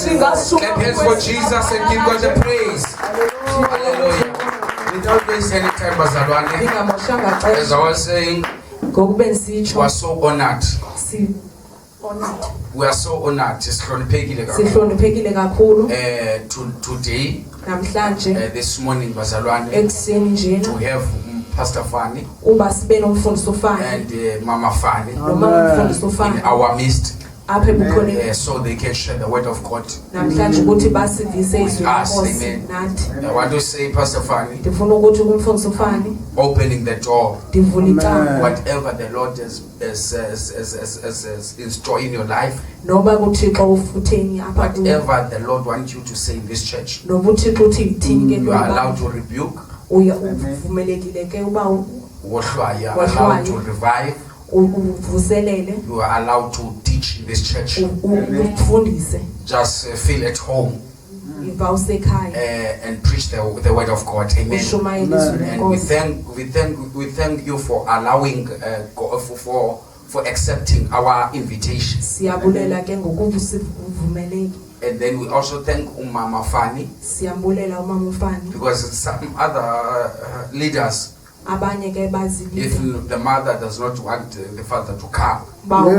Clap hands for Jesus and give God the praise. Hallelujah. Without wasting any time, bazalwane, as I was saying, we are so honored. We are so honored. Today, this morning, bazalwane, to have Pastor Fani and Mama Fani in our midst. So they can share the word of God with us. Amen. I want to say, Pastor Fani, opening the door, whatever the Lord is in store in your life, whatever the Lord wants you to say in this church, you are allowed to rebuke, you are allowed to revive, you are allowed to teach in this church. Just feel at home and preach the word of God. Amen. And we thank you for allowing for accepting our invitation. And then we also thank Mama Fani, because some other leaders, if the mother does not want the father to come, won't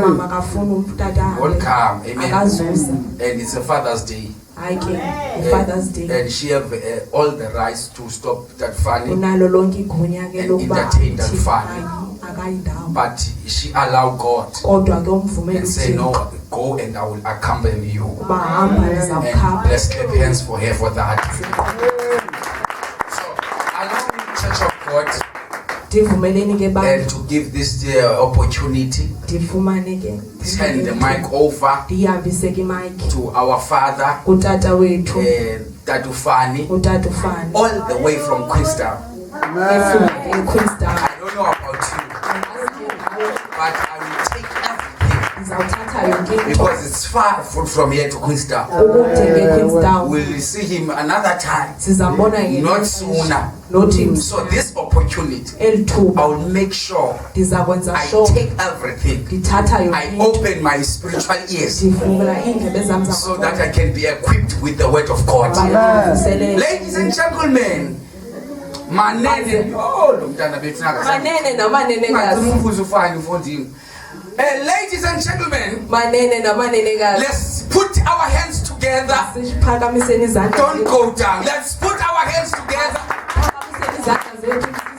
come. Amen. And it's a Father's Day. And she have all the rights to stop that Fani and entertain that Fani. But she allowed God and say, no, go and I will accompany you. And let's clap hands for her for that. So allow me, Church of God, and to give this opportunity, turn the mic over to our father, Tatu Fani, all the way from Queenstown. I don't know about you, but I will take everything, because it's far from here to Queenstown. We'll see him another time, not sooner. So this opportunity, I will make sure I take everything. I open my spiritual ears so that I can be equipped with the word of God. Ladies and gentlemen, ladies and gentlemen, let's put our hands together. Don't go down. Let's put our hands together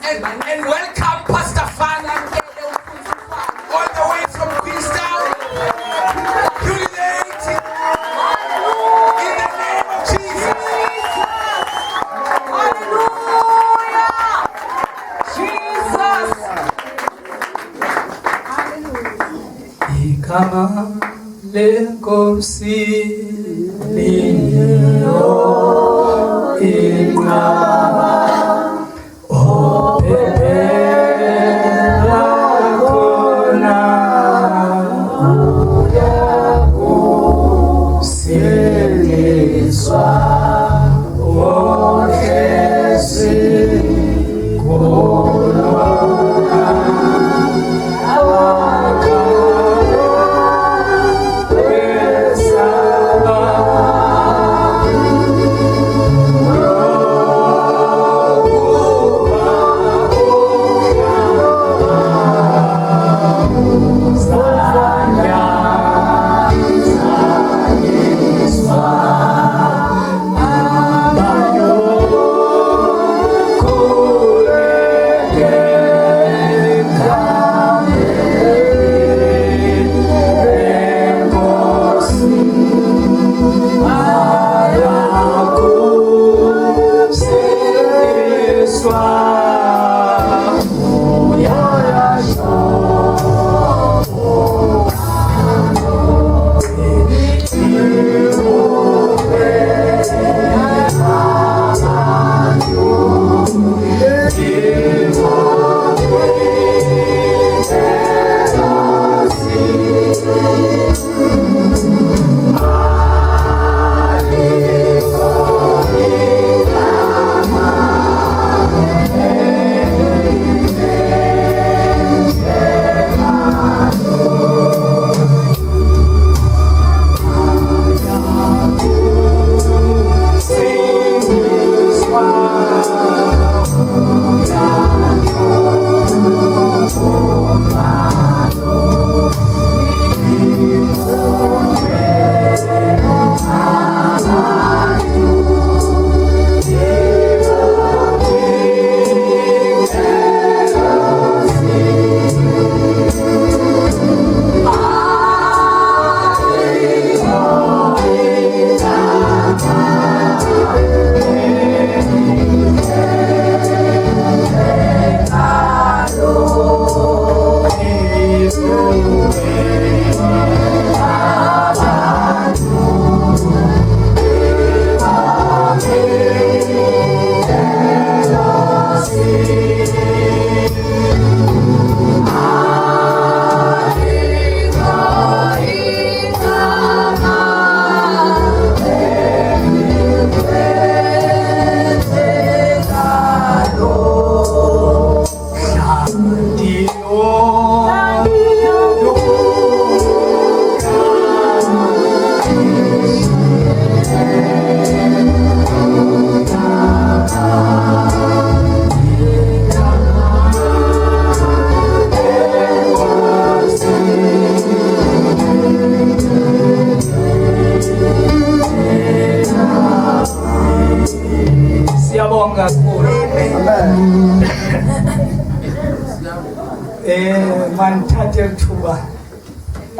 and welcome Pastor Fani all the way from Queenstown. Humility in the name of Jesus. Hallelujah. Jesus. Ikama lenkosi liyo ikama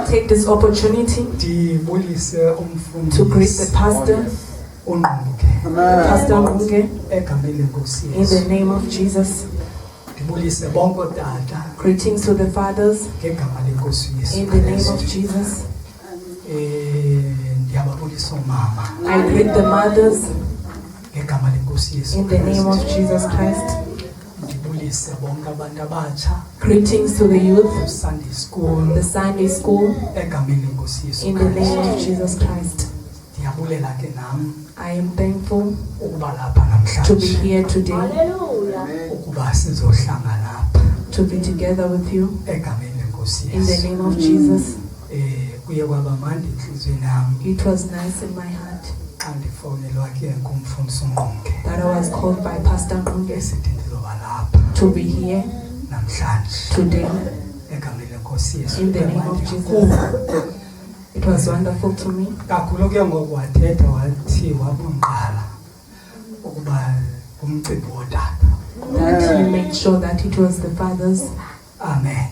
Take this opportunity to greet the pastor, Pastor Ngunge, in the name of Jesus. Greetings to the fathers, in the name of Jesus. I greet the mothers, in the name of Jesus Christ. Greetings to the youth, the Sunday school, in the name of Jesus Christ. I am thankful to be here today, to be together with you, in the name of Jesus. It was nice in my heart that I was called by Pastor Ngunge to be here today, in the name of Jesus. It was wonderful to me. That he made sure that it was the fathers. Amen.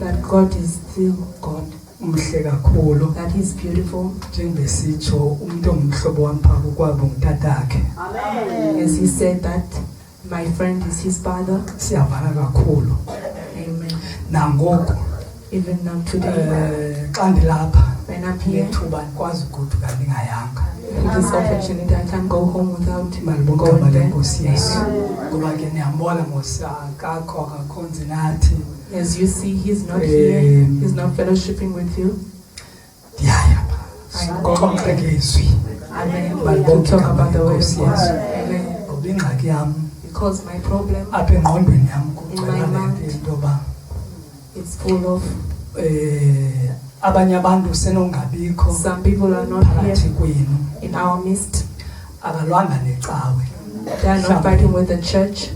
That God is still God. That He's beautiful. As He said that my friend is his father. Amen. Even now today, when I'm here, with this opportunity, I can't go home without going there. As you see, he's not here. He's not fellowshipping with you. I am going there. Amen. To talk about the word of God. Amen. Because my problem in my mind, it's full of some people are not here in our midst. They are not fighting with the church.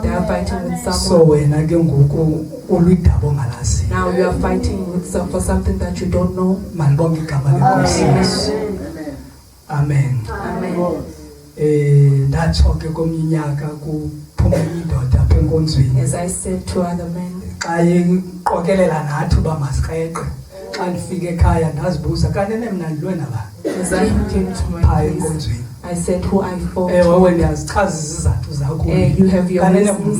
They are fighting with someone. Now you are fighting with for something that you don't know. Amen. Amen. As I said to other men, as I came to my place, I said who I fought. You have your reasons,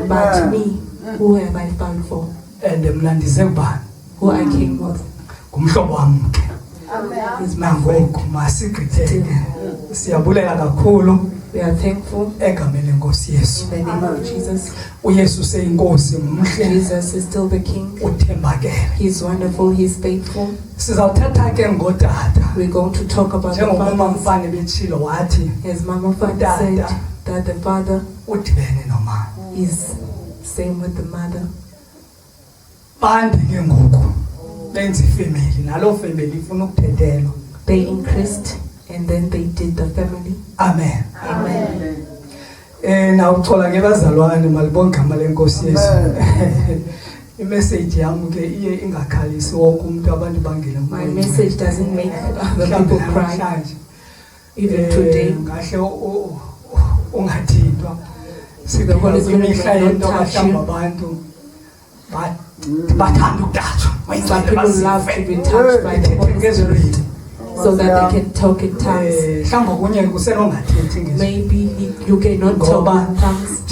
but me, who have I fought for? Who I came with is my friend. We are thankful in the name of Jesus. Jesus is still the King. He's wonderful, He's faithful. We're going to talk about the Father. As Mama Fani said, that the Father is same with the Mother. They increased and then they did the family. Amen. Amen. My message doesn't make other people cry. Even today, the Holy Spirit may not touch you. Some people love to be touched by the Holy Spirit so that they can talk in tongues. Maybe you cannot talk in tongues.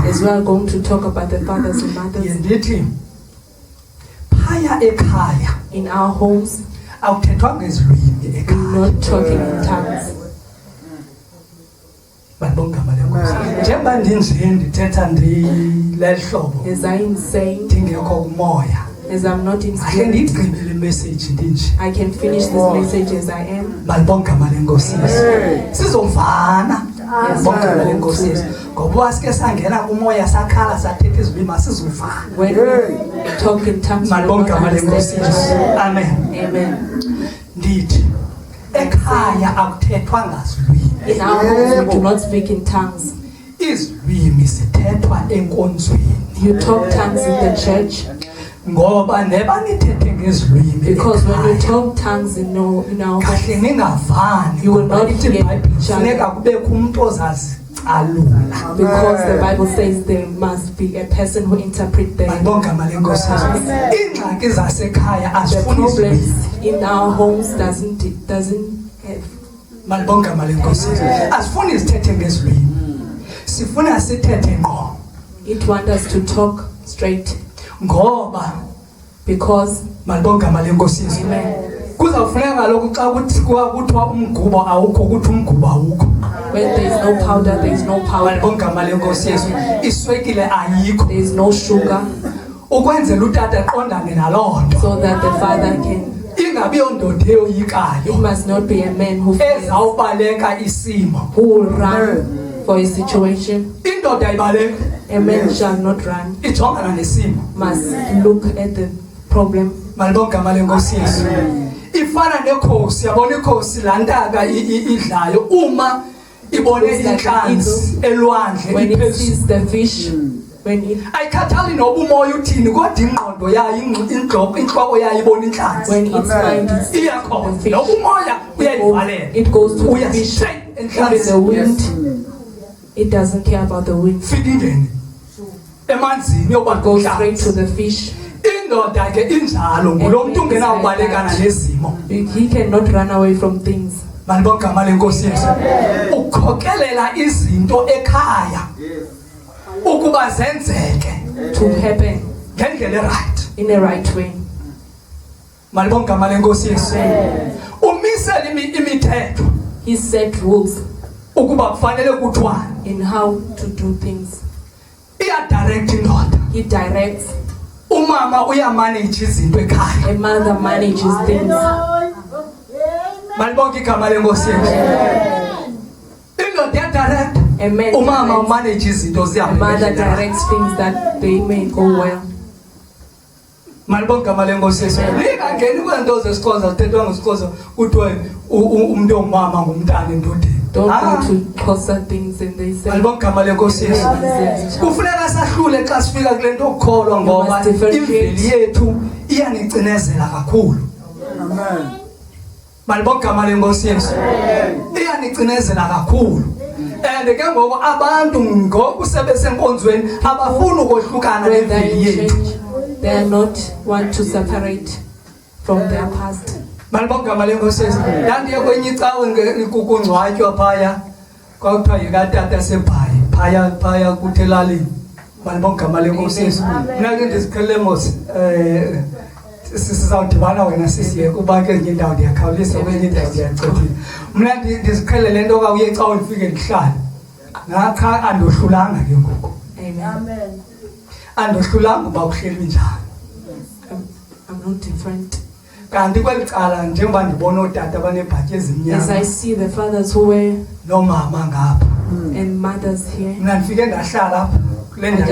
As we are going to talk about the fathers and mothers. In our homes, we're not talking in tongues. As I am saying, as I'm not in spirit, I can finish this message as I am. When we talk in tongues, we will not understand. Amen. Amen. In our homes, we do not speak in tongues. You talk tongues in the church. ngoba neba nithethe ngezilwimi Because when you talk tongues in our kahle homes, ningavani you will not ithi hear iBhayibhile each funeka other. kubekho umuntu ozazicalula Because the Bible says there must be a person who interprets the malibonga malenkosi ingxaki zasekhaya the azifuni izilwimi problems in our homes doesn't have. malibonga malenkosi asifuni izithethe ngezilwimi sifuna sithethe ngqo It wants us to talk straight ngoba because malibonga malenkosi Amen. kuzawufuneka kaloku xa kuthiwa umgubo awukho kuthi umgubo awukho When there is no powder, there is no powder. malibonga malenkosi iswekile ayikho There is no sugar, ukwenzela utata eqondane naloo nto so that the father can. ingabi yondoda It eyoyikayo must not be a man who fears, ezawubaleka isimo who will run for a situation. indoda ayibaleka A man shall not run, ijongana nesimo must look at the problem. malibonga malenkosi yesu ifana nekhosi yabona ikhosi laa ntaka idlayo uma ibone It's like intlanzi an elwandle When it iphezulu sees the fish, when it ayikhathali noba umoya uthini kodwa ingqondo yayo intloko yayo ibona intlanzi when its mind is iyakhona the fish, noba umoya uyayivalela it goes to the uya fish. straight Even the entlazini wind, it doesn't care about the wind. fika ingene emanzini yoba It goes straight to the fish. indoda ke injalo ngulo mntu ungenawubalekana nezimo He cannot run away from things. malibonga malenkosi yesu ukhokelela izinto ekhaya ukuba zenzeke To happen ngendlela right in a right way. malibonga malenkosi yesu umisela imithetho He set rules ukuba kufanele kuthiwane in how to do things. iyadirect indoda He directs. umama uyamanage izinto ekhaya A mother manages things. malibonga igama lenkosi yesu indoda iyadirect A man umama directs. umanage izinto A zihambe mother ngendlela right. directs things that they may go well. malibonga igama lenkosi yesu lingangeni kwento zesixhosa zithethwa ngesixhosa kuthiwe umntu ongumama ngumntana endodeni Don't go to Xhosa things and they say malibonga igama lenkosi yesu kufuneka sahlule xa sifika kule nto okukholwa ngoba must differentiate. imveli yethu iyanicinezela kakhulu malibonga igama lenkosi yesu iyanicinezela kakhulu and ke ngoku abantu ngoku sebesenkonzweni abafuni ukohlukana when they nemveli yethu change, they are not want to separate from their past. malibonga igama lenkosi yesu ndandiye kwenye icawe kukungcwatywa phaya kwakuthiwa yikatata sebhayi phaya kuthi elalini malibonga igama lenkosi yesu mna ke ndiziqhelele mos sizawudibana wena sisiye kuba ke nje indawo ndiyakhawulisa kwenye indawo ndiyacethile mna ndiziqhelele le nto kauye ecawe ndifike ndihlale ngakha andohlulanga ke ngoku Amen. andohlulanga uba uhleli njani I'm not different. kanti kweli cala njengoba ndibona ootata abanebhatyi As I ezimnyama see the fathers who were noomama ngapha and mothers here, mna ndifike ndahlala apha kule I ndawo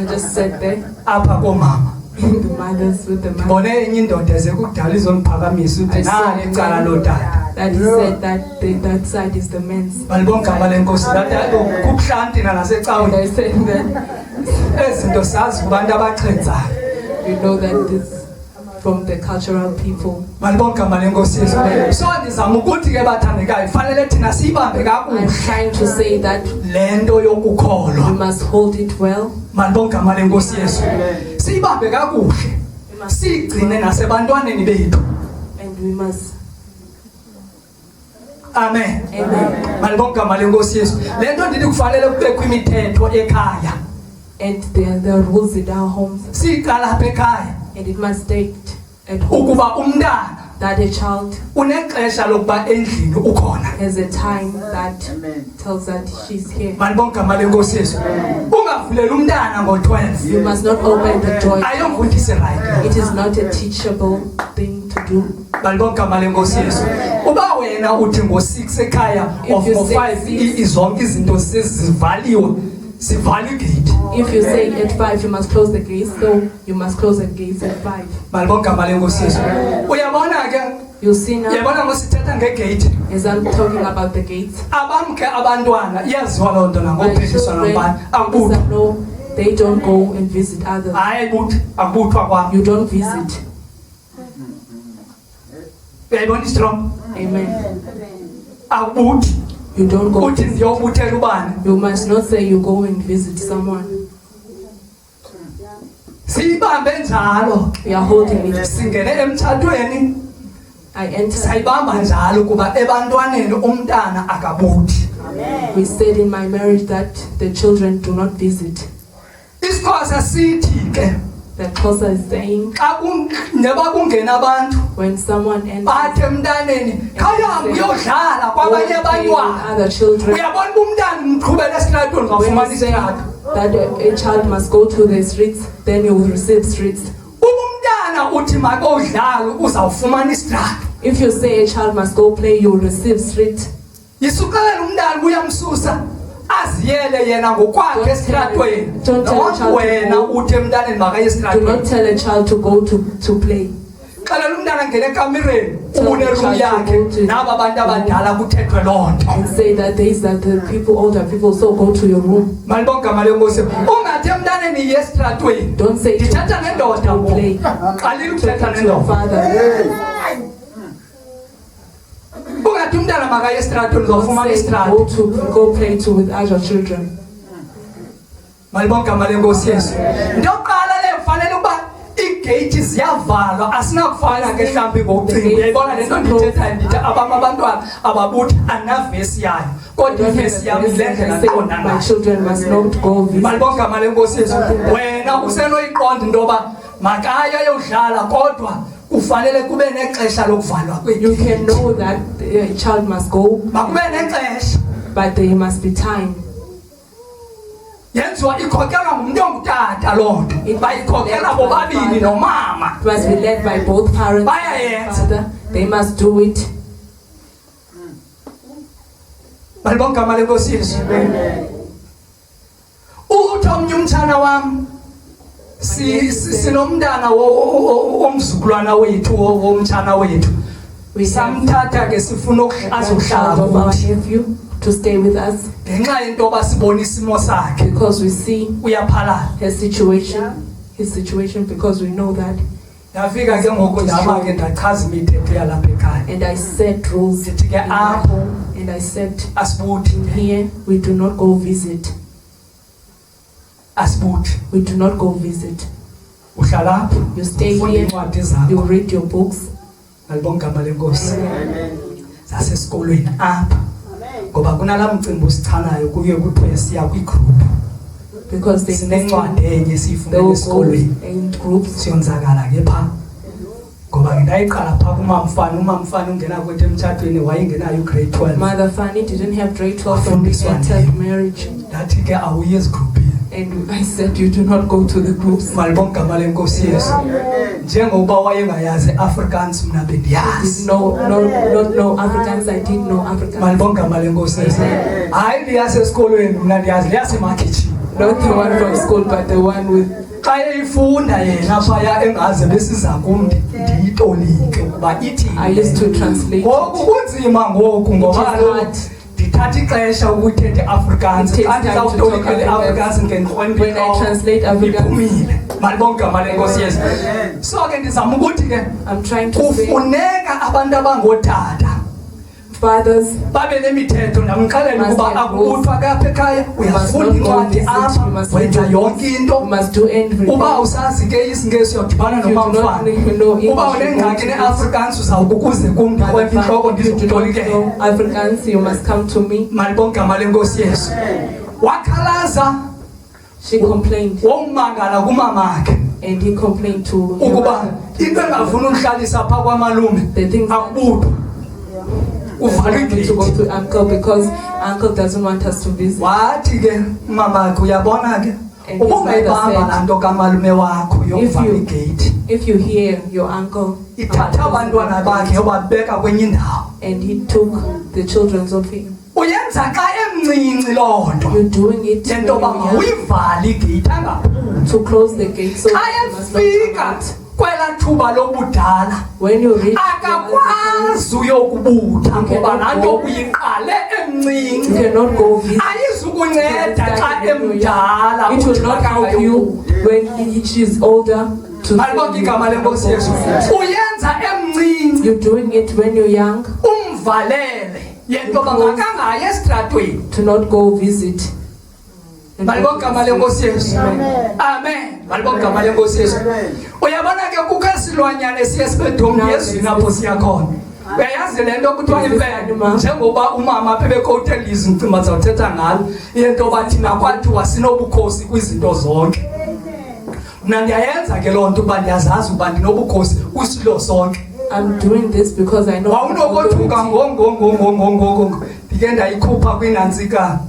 just sat there, apha koomama the mothers with the mothers. ndibone enye indoda ze kudala izondiphakamisa uthi I saw nali icala lootata that he said that that side is the men's. balibonga igama lenkosi kubuhlanti And nasecaweni I said that ezi zinto sazi kubantu abaxhenzayo you know that this from the cultural people. malibonga igama lenkosi yesu so ndizama ukuthi ke bathandekayo fanele thina siyibambe I'm kakuhle trying to say that le nto we yokukholwa must hold it well. malibonga igama lenkosi yesu siyibambe kakuhle siyigcine nasebantwaneni bethu And we must. amen Amen. malibonga igama lenkosi yesu le nto ndithi kufanele kubekho imithetho ekhaya And there are rules in our homes. siyiqala apha ekhaya And it must state at home ukuba umntana that a child unexesha lokuba endlini ukhona has a time that tells that she's here. malibonga igama lenkosi yesu ungavulela umntana ngo-12 You must not open the door. ayomfundisi right It is not a teachable thing to do. balibonga igama lenkosi yesu uba wena uthi ngo-6 ekhaya of If you say ngo-5 six. zonke izinto zivaliwe zivala igate If you say at 5 you must close the gates, so you must close the gates at 5. malibonga igama lenkosi yesu uyabona ke You see now, uyabona ngosithetha ngegate as I'm talking about the gates, abamke abantwana iyaziwa loo nto my nangophethiswa children, nambani because akubo I know They don't go and visit others. Hayi buthi akubuthwa kwami. You don't visit. Uyayibona strong? Amen. Akubuthi. You don't go. Uthi ndiyobuthela ubani. You must not say you go and visit someone. Siyibambe njalo. We are holding it. Singene emtshatweni. I enter. Sayibamba njalo kuba ebantwaneni umntana akabuthi. We said in my marriage that the children do not visit. Isikhosa sithi ke The Xhosa is saying xa neba kungena abantu when someone enters bathe emntaneni khaya uyodlala kwabanye abantwana. other children, Uyabona umntana umqhubela esitratweni ngafumana when say isitrato. that a child must go to the streets, then you will receive streets. Umntana uthi makodlala uzawufumana isitrato. If you say a child must go play, you will receive street. Yisukelela umntana uyamsusa aziyele yena ngokwakhe esitratweni. Don't tell a child Wena to go. uthi emntaneni makaya Do not esitratweni. tell a child to go to play. Xelela umntana ngene ekamireni Tell ubune the room child to yakhe go to- naba abantu abadala kuthethwe loo nto. And say that these are the people, older people, so go to your room. Malibonke igama lenkosi. Ungathi emntaneni yiye esitratweni. Don't say to Ndithetha nendoda to ngoku. play. Qalile ukuthetha To your nendoda. father. Ungathi umntana makaya esitratweni uzofumana Don't say isitrato. go play with other children. Malibonke igama lenkosi Yesu. Into yokuqala le kufanele ukuba iigate ziyavalwa asinakufana ke mhlawumbi ngokucinga. Uyayibona le nto ndithethayo ndithi abam abantwana ababuthi anavesi yayo kodwa ivesi yam ile ndlela ndiqonda My ngayo. children must not go visit. Malibonke igama lenkosi Yesu. Wena usenoyiqonda into yoba makaya ayodlala kodwa kufanele kube nexesha lokuvalwa You kwethu. can know that a child must go, Makube nexesha. but there must be time. Yenziwa ikhokelwa ngumuntu ongutata loo nto. Bayikhokela bobabini nomama. It must be led by both parents and Bayayenza. father. They must do it. Malibonke igama lenkosi Yesu. Uthi omnye umtshana wam sinomntana womzukulwana wethu womtshana wethu. We have Samthatha ke sifuna a child of our ukuhlala nephew to stay with us ngenxa yento yoba sibona isimo sakhe because we see uyaphalala. his situation, because we know that. Ndafika ke ngoku ndaba ke ndachaza imithetho yalapha ekhaya. And I set rules in Ndithi ke my apho home, and I said asibuthi here we do not go visit. asibuthi We do not go visit. uhlala apho You stay ufunda here. iincwadi You zakho. read your books. Malibonke igama lenkosi. Zasesikolweni apha ngoba kunalaa mcimbi usichanayo kuye kuthiwe siya kwigroup. Because they Sinencwadi enye siyifumene go esikolweni. in groups. Siyonzakala ke phaa ngoba ndayiqala phaa kumamfana. Umamfana ungena kwethu emtshatweni wayengenayo grade 12. Mother Fani didn't have grade 12 when we Afundiswa entered ndim. marriage. Ndathi ke awuyi ezigrupini. And I said, you do not go to the groups. Malibonke igama lenkosi Yesu. Njengoba wayengayazi Afrikaans mna Did bendiyazi. not know Africans. I didn't know Africans. Malibonke igama lenkosi Yesu. Hayi liyasesikolweni mna ndiyazi liyasemakhitshini. Not the one from school, but the one with. Xa eyifunda yena phaya engaze besiza kum ndiyitolike ukuba ithi. I used to translate. Ngoku kunzima ngoku ngoba It is kaloku hard. ndithatha ixesha ukuthetha Afrikaans. It takes Xa time to ndizawutolika talk le Afrikaans ngentlonipho When I translate Afrikaans. iphumile. Malibonke igama lenkosi Yesu. So ke ndizama ukuthi ke I'm trying to say, kufuneka abantu abangootata fathers babe nemithetho. Ndamxelela ukuba Must have akubuthwa kapha ekhaya uyafunda not go incwadi visit, you apha must wenza read yonke you into. must do everything. Uba usazi ke isingesi uyadibana If you do not nomamfana. know English, Uba you go unengxaki to ne-Afrikaans uzawukukuze kum ndikrwempa intloko If you do not ndizokutolikela. know Africans, you must come to me. Malibonke igama lenkosi Yesu. Wakhalaza She complained, wommangala kumamakhe and he complained to her ukuba mother. into engafuni ukuhlalisa phaa kwamalume The things akubuthwa uvala wanted to go igate. to uncle because uncle doesn't want us to visit. Wathi ke umamakhe uyabona ke And his ubungayibamba mother laa nto kamalume wakho yokuvala you- igate If you hear your uncle, ithatha abantwana bakhe yobabeka kwenye indawo. and he took the children of him, Uyenza xa emncinci loo nto you're doing it yento yoba when you're young, mawuyivale igate angaphumi. to close the gate so Xa he must not come efika out. kwela thuba lobudala when you reach akakwazi uyokubutha ngoba lanto uyiqale emncinci you cannot go visit. ayizukunceda xa emdala It will not help you when she is older to alibonke igama lenkosi Yesu uyenza emncinci you're doing it when you're young umvalele yento bangakangaye estratweni to not go visit. balibonke igama lenkosi Yesu amen balibonke igama lenkosi Yesu uyabona ke kukho isilwanyana esiyesibedom yezwini apho siyakhona uyayazi le nto kuthiwa imfene njengoba umama apha ebekhothela izinto zawuthetha ngalo into bathina kwathiwa sinobukhosi kwizinto zonke mna ndiyayenza ke loo nto uba ndiyazazi uba ndinobukhosi kwisilo sonke. I'm doing this because I know wawunokothuka ngongongongongongongongo ndike ndayikhupha kwinantsika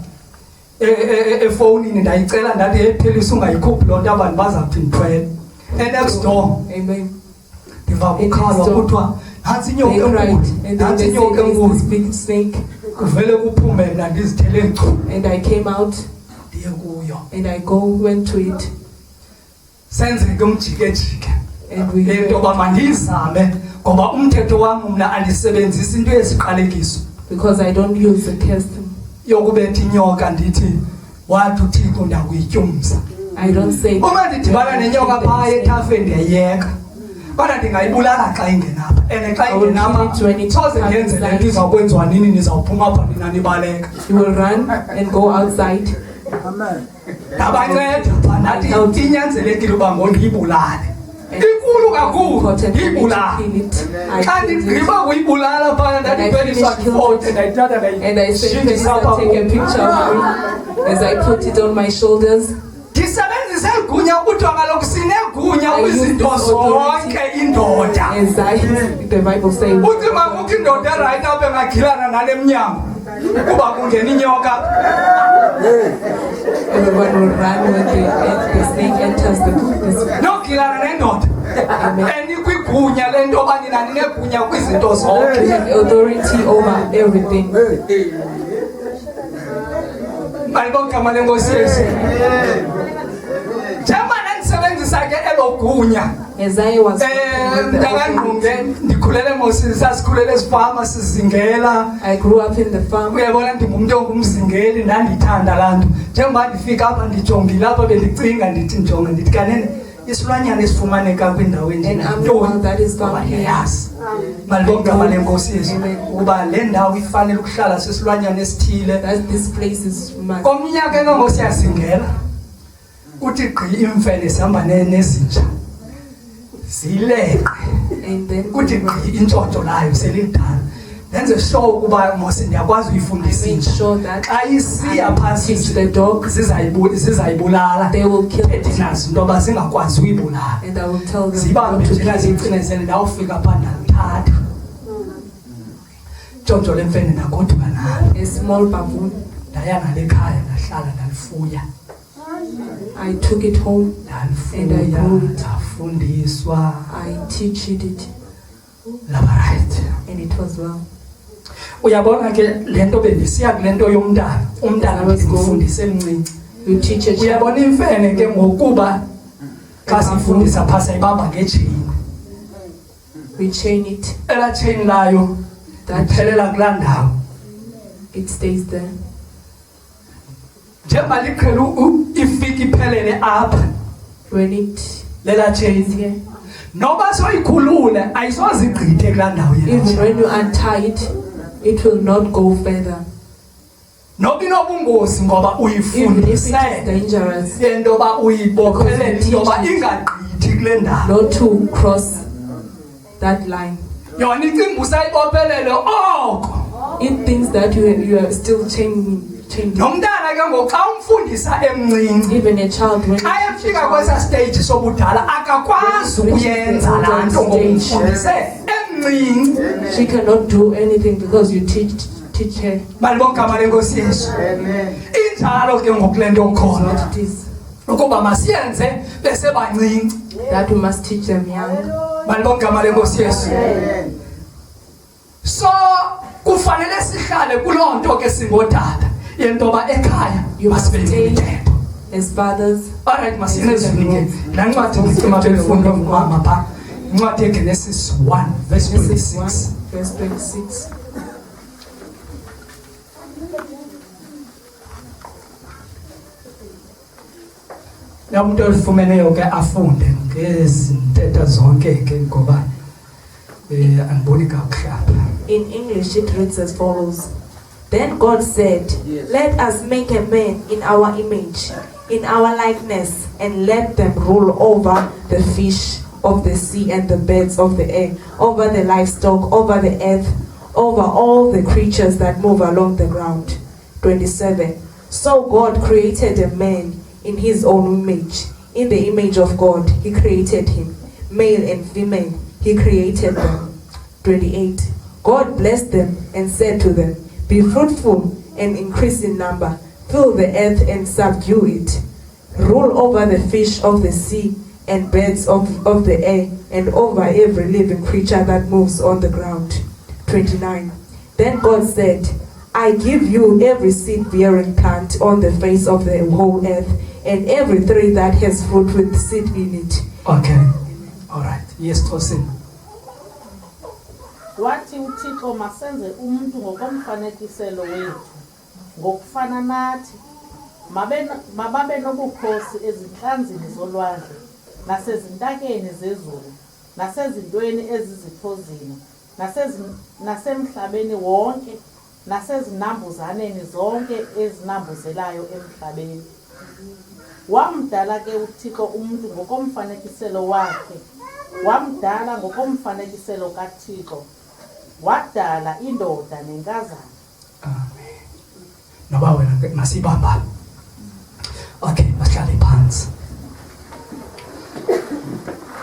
efowunini ndayicela ndathi ephelisa ungayikhuphi loo nto abantu bazawuthi ndithwele next door amen ndiva kukhalwa kuthiwa nantsi inyoka enkulu nantsi inyoka enkulu kuvele kuphume mna ndizithele ngcu and I came out ndiye kuyo and I went to it senzeke umjikejike and we into yoba mandiyizame ngoba umthetho wam mna andisebenzisi into yesiqalekiso because I don't use the test yokubetha inyoka ndithi wathi uThixo ndakuyityumza. I don't say uma ndidibana nenyoka phaa ethafeni ndiyayeka kodwa ndingayibulala xa ingenapha and xa ingenapha soze ndenze le nto izawukwenziwa nini nizawuphuma apha nina nibaleka you will run and go outside. ndabanceda phaa ndathi inyanzelekile uba ngondiyibulale inkulu kakhulu ndiyibulale xa ndigqiba kuyibulala phana ndandipheliswa ifoto ndayithatha and I said take a picture of me as I put it on my shoulders. ndisebenzise igunya kuthiwa kaloku sinegunya kwizinto zonke indoda the Bible says uthi makukho indoda erayithi apha engagilana nale mnyango kuba kungena inyoka. Everyone will run when the snake enters the nogilana nendoda enikwigunya le nto yoba nina ninegunya kwizinto zonke authority over everything. balibonke igama lenkosi Yesu njengoba ndandisebenzisa ke elo gunya as I was ndakangqunge ndikhulele mosini sasikhulele esifama sizingela I grew up in the farm. uyabona ndingumntu ongumzingeli ndandithanda laa nto njengoba ndifika apha ndijongile apha bendicinga ndithi njonge ndithi kanene isilwanyana esifumaneka kwindawo enjeyazi malibonke igama lenkosi Yesu uba le ndawo ifanele ukuhlala sesilwanyana esithile komnyaka engangosiyazingela kuthi gqi imfene sihamba nezinja zileqe kuthi gqi intshontsho layo selidala ndenze sure ukuba mose ndiyakwazi uyifundisa inja xa isiya phantsi zizayibulala nazo into yoba zingakwazi uyibulala zibambe njena ziyicinezele ndawufika phaa ndalithatha intshontsho lemfene ndagoduka nalo ndaya nale khaya ndahlala ndalifuya. I took it home and I grew it. I teach it and it was well. Uyabona ke lento bendisiya kulento yomntana umntana bezifundise emncinci uyabona imfene ke ngokuba xa sifundisa pha sayibamba ngejini we chain it ela chain layo iphelela kulaa ndawo it stays there njengoba liqhela ifika iphelele apha when it lela chain here noba soyikhulule ayisoze igqithe kulaa ndawo even when you untie it it will not go further. Nobi nobungozi ngoba uyifundise dangerous into ba uyibophelele into ba ingagqithi kule ndawo not to cross that line. Yona icimba usayibophelele oko it thinks that you are still changing. Nomntana ke ngoxa umfundisa emncinci even a child when ayefika kwesa stage sobudala akakwazi ukuyenza laa nto ngomfundise emncinci. She cannot do anything because you teach her. Malibonke igama lenkosi Yesu. Injalo ke ngokule nto khona ukuba masiyenze besebancinci that we must teach them young. Malibonke igama lenkosi Yesu. So kufanele sihlale kuloo nto ke singootata yentoba ekhaya you must stay as fathers. Alright, masine zvinike. Nancwadi ngicima befunda ngomama pha. Incwadi eGenesis 1 verse 26. Verse 26. Umuntu olifumeneyo ke afunde ngezintetha zonke ke ngoba andiboni kakuhle apha. In English it reads as follows. Then God said, let us make a man in our image, in our likeness, and let them rule over the fish of the sea and the birds of the air, over the livestock, over the earth, over all the creatures that move along the ground. 27. So God created a man in his own image. In the image of God, he created him. Male and female, he created them. 28. God blessed them and said to them, be fruitful and increase in number. Fill the earth and subdue it. Rule over the fish of the sea and birds of the air and over every living creature that moves on the ground. 29. Then God said, I give you every seed-bearing plant on the face of the whole earth, and every tree that has fruit with seed in it. Okay. All right. Yes, Tosin. Wathi uThixo masenze umuntu ngokomfanekiselo wethu ngokufana nathi mababe nobukhosi ezinhlanzini zolwandle nasezintakeni zezulu nasezintweni eziziphozini nasemhlabeni wonke nasezinambuzaneni zonke ezinambuzelayo emhlabeni. Wamdala ke uThixo umuntu ngokomfanekiselo wakhe, wamdala ngokomfanekiselo kaThixo, wadala indoda nenkazana. Amen. Noba wena masibamba. Okay, masihlale phansi.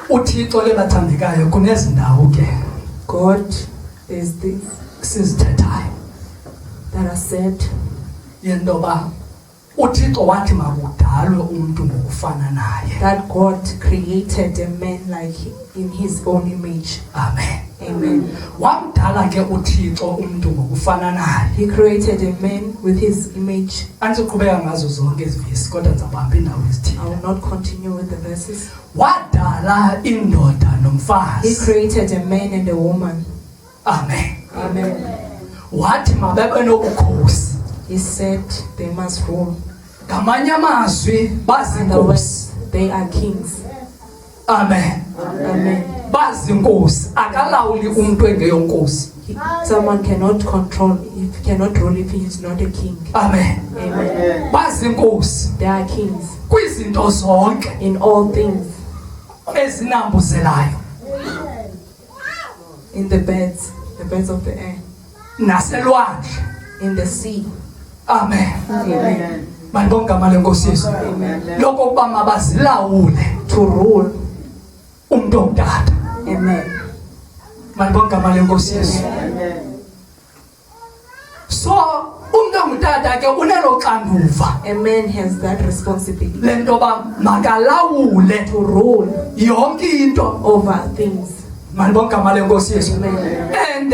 uThixo lebathandekayo kunezindawo ke God is this sizithethayo that I said yendoba uThixo wathi makudalwe umuntu ngokufana naye. That God created a man like in his own image. Amen. Amen. Wamdala ke uThixo umuntu ngokufana naye. He created a man with his image. Andiqhubeka ngazo zonke izivesi kodwa ngizabamba indawo ezithile. I will not continue with the verses. Wadala indoda nomfazi. He created a man and a woman. Amen. Amen. Wathi mababe nobukhosi. He said they must rule. Ngamanye amazwi bazinkosi. They are kings. Amen. Amen. Bazinkosi akalawuli umuntu engeyonkosi. Someone cannot control, if cannot rule if he is not a king. Amen. Amen. Bazinkosi. They are kings Kwizinto zonke in all things. Ezinambuzelayo. In the birds of the air. Naselwandle. In the sea. Amen. Amen. Malibonga mali Nkosi Yesu. Lokho kuba mabazilawule to rule umuntu omdala. Amen. Malibonga mali Nkosi Yesu. So umuntu omdala ke uneloxanduva. A man has that responsibility. Lento ba makalawule to rule yonke into over things. Malibonga mali Nkosi Yesu. And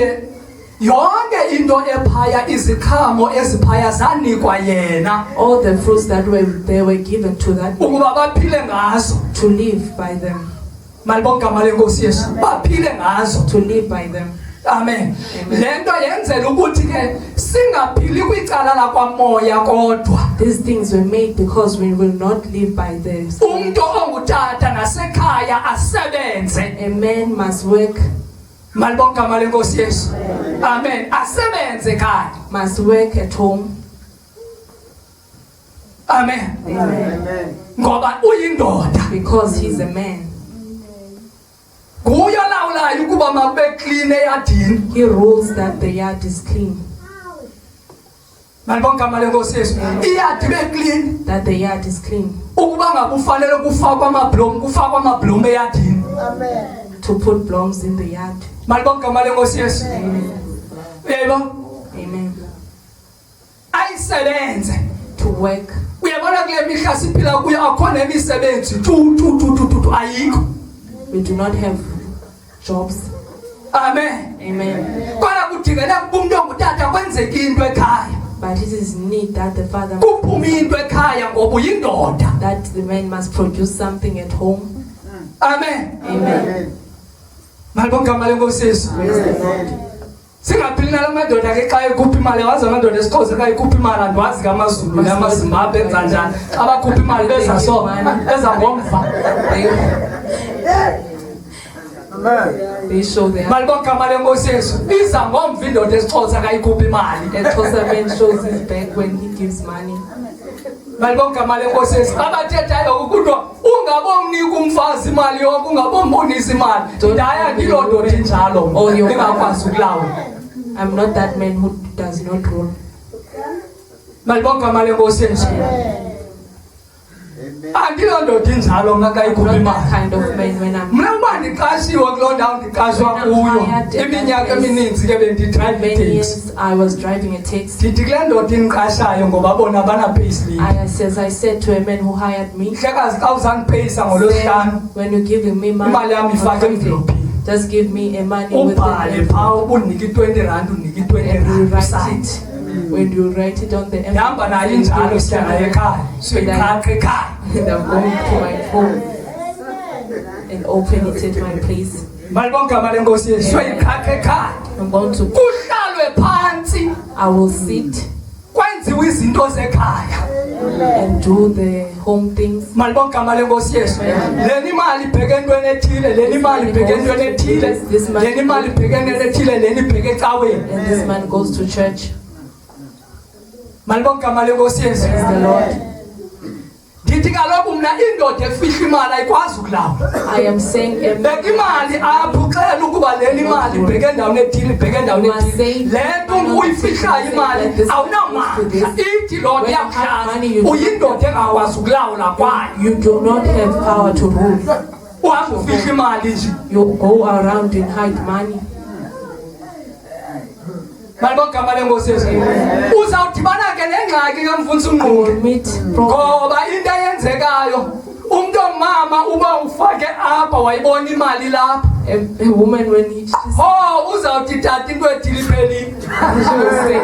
yonke into ephaya iziqhamo eziphaya zanikwa yena. All the fruits that they were given to that ukuba baphile ngazo. To live by them. Malibonga mali Nkosi Yesu. Baphile ngazo. To live by them. Amen. Lento yenzela ukuthi ke singaphili kwicala lakwamoya kodwa. These things were made because we will not live by them. Umuntu ongutata nasekhaya asebenze. A man must work. Malibonga mali Nkosi Yesu. Amen. Asebenze ekhaya. Must work at home. Amen. Amen. Ngoba uyindoda. Because he's a man. Nguye olawulayo ukuba mabe clean eyadini. He rules that the yard is clean. Malibonga mali Nkosi Yesu. Iyadi be clean. That the yard is clean. Ukuba ngabufanele kufakwa amablomu eyadini. Amen. To put blooms in the yard. Malibonga mali Nkosi Yesu. Yebo. Amen. Ayisebenze. To work. Uyabona kule mihla siphila kuyo akhona imisebenzi tu ayikho. We do not have jobs. Amen. Amen. Kodwa kudingeka umuntu ongutata kwenzeke into ekhaya. But it is need that the father that the man must produce something at home. Amen. Amen. Singaphili nalamadoda ke xa ekhupha imali wazi amadoda esikhoze xa ekhupha imali andiwazi kaMazulu namaZimbabwe benza njani abakhupha imali bezaso eza ngomva. They show their malibongama lenkosi Yesu iza ngomva indoda esixhosa xa ikhupha imali. And Xhosa man shows his back when he gives money. Malibongama lenkosi Yesu abathethayo ukuthi ungabomnika umfazi imali yonke ungabombonisa imali ndaya ngilo ndoda injalo ngingakwazi ukulawula. I'm not that man who does not rule. Malibongama lenkosi Yesu andilo ndoda injalo ngakayikhupha imali. Kind of man when I'm Mna uba ndiqashiwe kuloo ndawo ndiqashwa kuyo iminyaka emininzi ke bendidrayiva iteksi. I was driving a taxi. Ndithi kule ndoda indiqashayo ngoba bona bana-payslip. I said to a man who hired me, Hlekazi xa uzandipeyisa ngolosihlanu when you're giving me money, imali yam ifake on Friday, envelope. just give me a money with Ubhale phaa ubunika i-20 unika i-20 and you write usayine. it. When you write it on the Ndihamba nayo injalo siya nayo ekhaya siyoyiqaqa ekhaya. and I'm going to my phone and open it at my place. Malibongama lenkosi Yesu siyoyiqaqa ekhaya. I'm going to, Kuhlalwe phansi I will sit kwenziwe izinto zekhaya. and do the home things. Malibongama lenkosi Yesu leni mali ibheke entweni ethile leni mali ibheke entweni ethile leni mali ibheke entweni ethile leni ibheke ecaweni. And this man goes to church. Malibongama lenkosi Yesu Praise the Lord. ndithi kaloku mna indoda efihla imali ayikwazi ukulawula. I am saying Beka imali apho uxela ukuba leli mali ibheke endaweni ethile ibheke endaweni ethile le nto uyifihlayo imali awunamandla ithi loo nto iyakuhlaza uyindoda engakwazi ukulawula kwayo. you do not have power to rule. Uhamba ufihla imali nje. You go around and hide money. Malibongama lenkosi Yesu uzawudibana ke nengxaki kamfundisi I will uNgqondo meet problem. ngoba into eyenzekayo umuntu ongumama uba ufake apha wayibona imali lapha. A woman when she Uzawuthi tata into ethile iphelile. will say,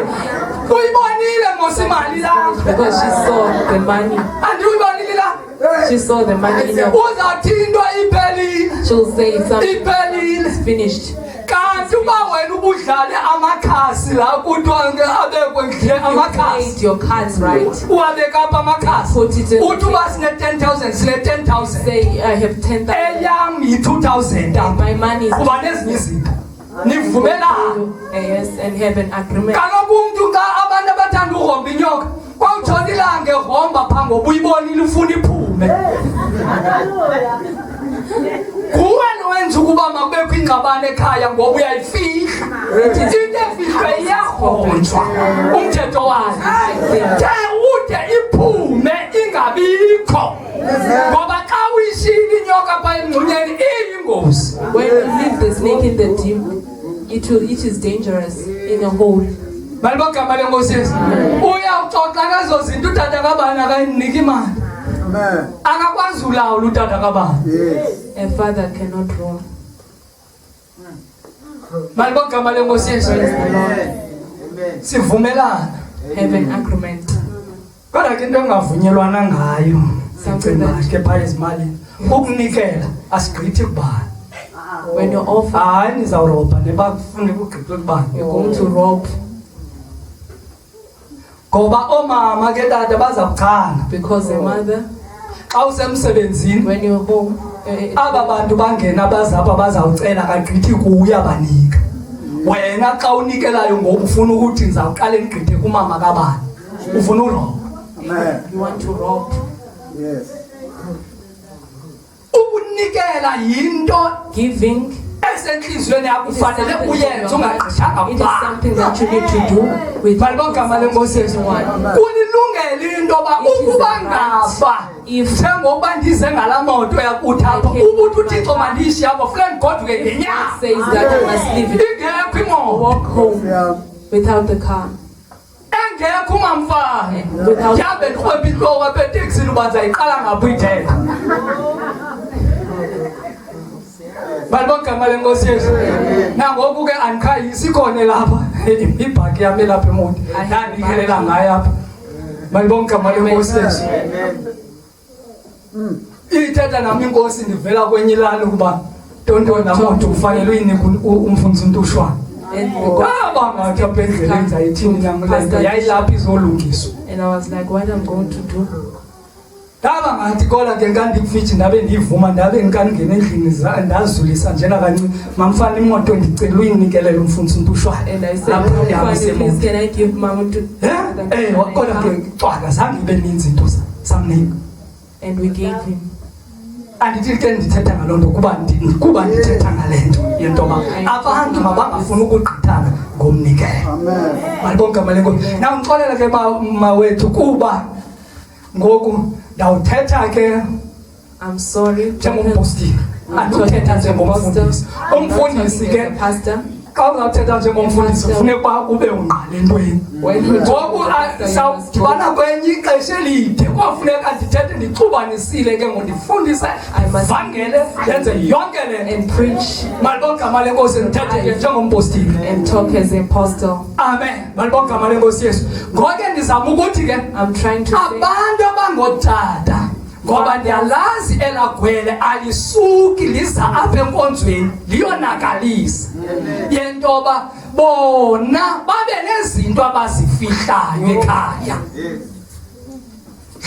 Uyibonile mos imali lapha. because she saw the money. Andiyibonile la. She saw the money in your. Uzawuthi into iphelile. She'll say something Iphelile. is finished. Kanti uba wena ubudlale amakhasi la kuthiwa ke abekwe nje You amakhasi. played your cards right. Uwabeka apha amakhasi. Put it in. Uthi uba sine 10,000 sine 10,000. Say I have 10,000. Eyam yi-2,000 apha. My money is. Uba nezinye izinto. Nivumelana. Yes, and have an agreement. Kaloku umuntu xa abantu abathanda ugromba inyoka kwawutshona ilanga egromba phaa ngoba uyibonile ufuna iphume. Kuwe nowenza ukuba makubekho ingxabano ekhaya ngoba uyayifihla. Into efihlwe iyagronjwa umthetho wayo. De ude iphume ingabikho. Ngoba xa uyishila inyoka phaa emngxunyeni iyingozi. When you leave the snake in the deep, it is dangerous in a hole. Malibongama lenkosi Yesu uyawuxoxa ngazo zinto utata kabani akayinika imali. Akakwazi ulawula utata kabani. A father cannot rule. Malibongama lenkosi Yesu sivumelana. Have an agreement. Kodwa ke into engavunyelwana ngayo Something that ke phaa ezimalini ukunikela asigqithi kubani. when you offer, Hayi nizawurobha nebakufuna ukugqitywe kubani. you're going to rob Ngoba oomama ke tata baza kuchana because the mother, xa usemsebenzini when you're home, aba bantu bangena bazapha bazawucela kagqithi kuye abanika. Wena xa unikelayo ngoku ufuna ukuthi ndizawuqale ndigqithe kumama kabani ufuna urobha. you want to rob. Yes. Ukunikela yinto Giving, esentliziyweni yakho ufanele uyenze ungagqithanga it is kubani. something that you need to do with Malibongama lenkosi Yesu kulilungele into yoba ukuba ngaba njengokuba ndize ngalaa moto yakuthi apha ubuthi uThixo mandiyishiye apho funeka ndigoduke ngenyawo. says that I must leave it, Ingekho imoto walk home Yeah. without the car. engekho umamfana Without mhlawumbe ndikrwempa intloko apha eteksini uba ndizayiqala ngapho ithetha. Malibongama magama lenkosi Yesu. Nangoku ke andikhayisi khona lapha ibhaki yami lapha emoto. Ndandikelela ngayo apha. Malibonke igama lenkosi Yesu. Ithetha nami inkosi ndivela kwenye ilali ukuba tontona moto ufanele uyinike umfundisi uNtushwana. And I was like, what I'm going to do? And I said, please can I give Mama to and we gave him. Andithe ndithetha ngalonto kuba ndithetha ngalento yentoba abantu mabangafuna ukugqithana ngomnikelo. Amen. Malibonke amalenko. Na ngixolela ke mawethu kuba ngoku ndawuthetha ke I'm sorry njengomposti. Andithetha njengomfundisi. Umfundisi ke pastor xa uzawuthetha njengomfundisi kufuneka ube ungqale entweni. Ngoku sawudibana kwenye ixesha elide kwafuneka ndithethe ndixubanisile ke ngondifundise ivangele yenze yonke le and preach. Malibonke igama lenkosi ndithethe ke njengompostile and talk as an apostle. Amen. Malibonke igama lenkosi Yesu. Ngoke ndizama ukuthi ke I'm trying to say abantu abangotata ngoba ndiyalazi elagwele alisuki liza apha enkonzweni liyonakalisa yentoba bona babe nezinto abazifihlayo ekhaya.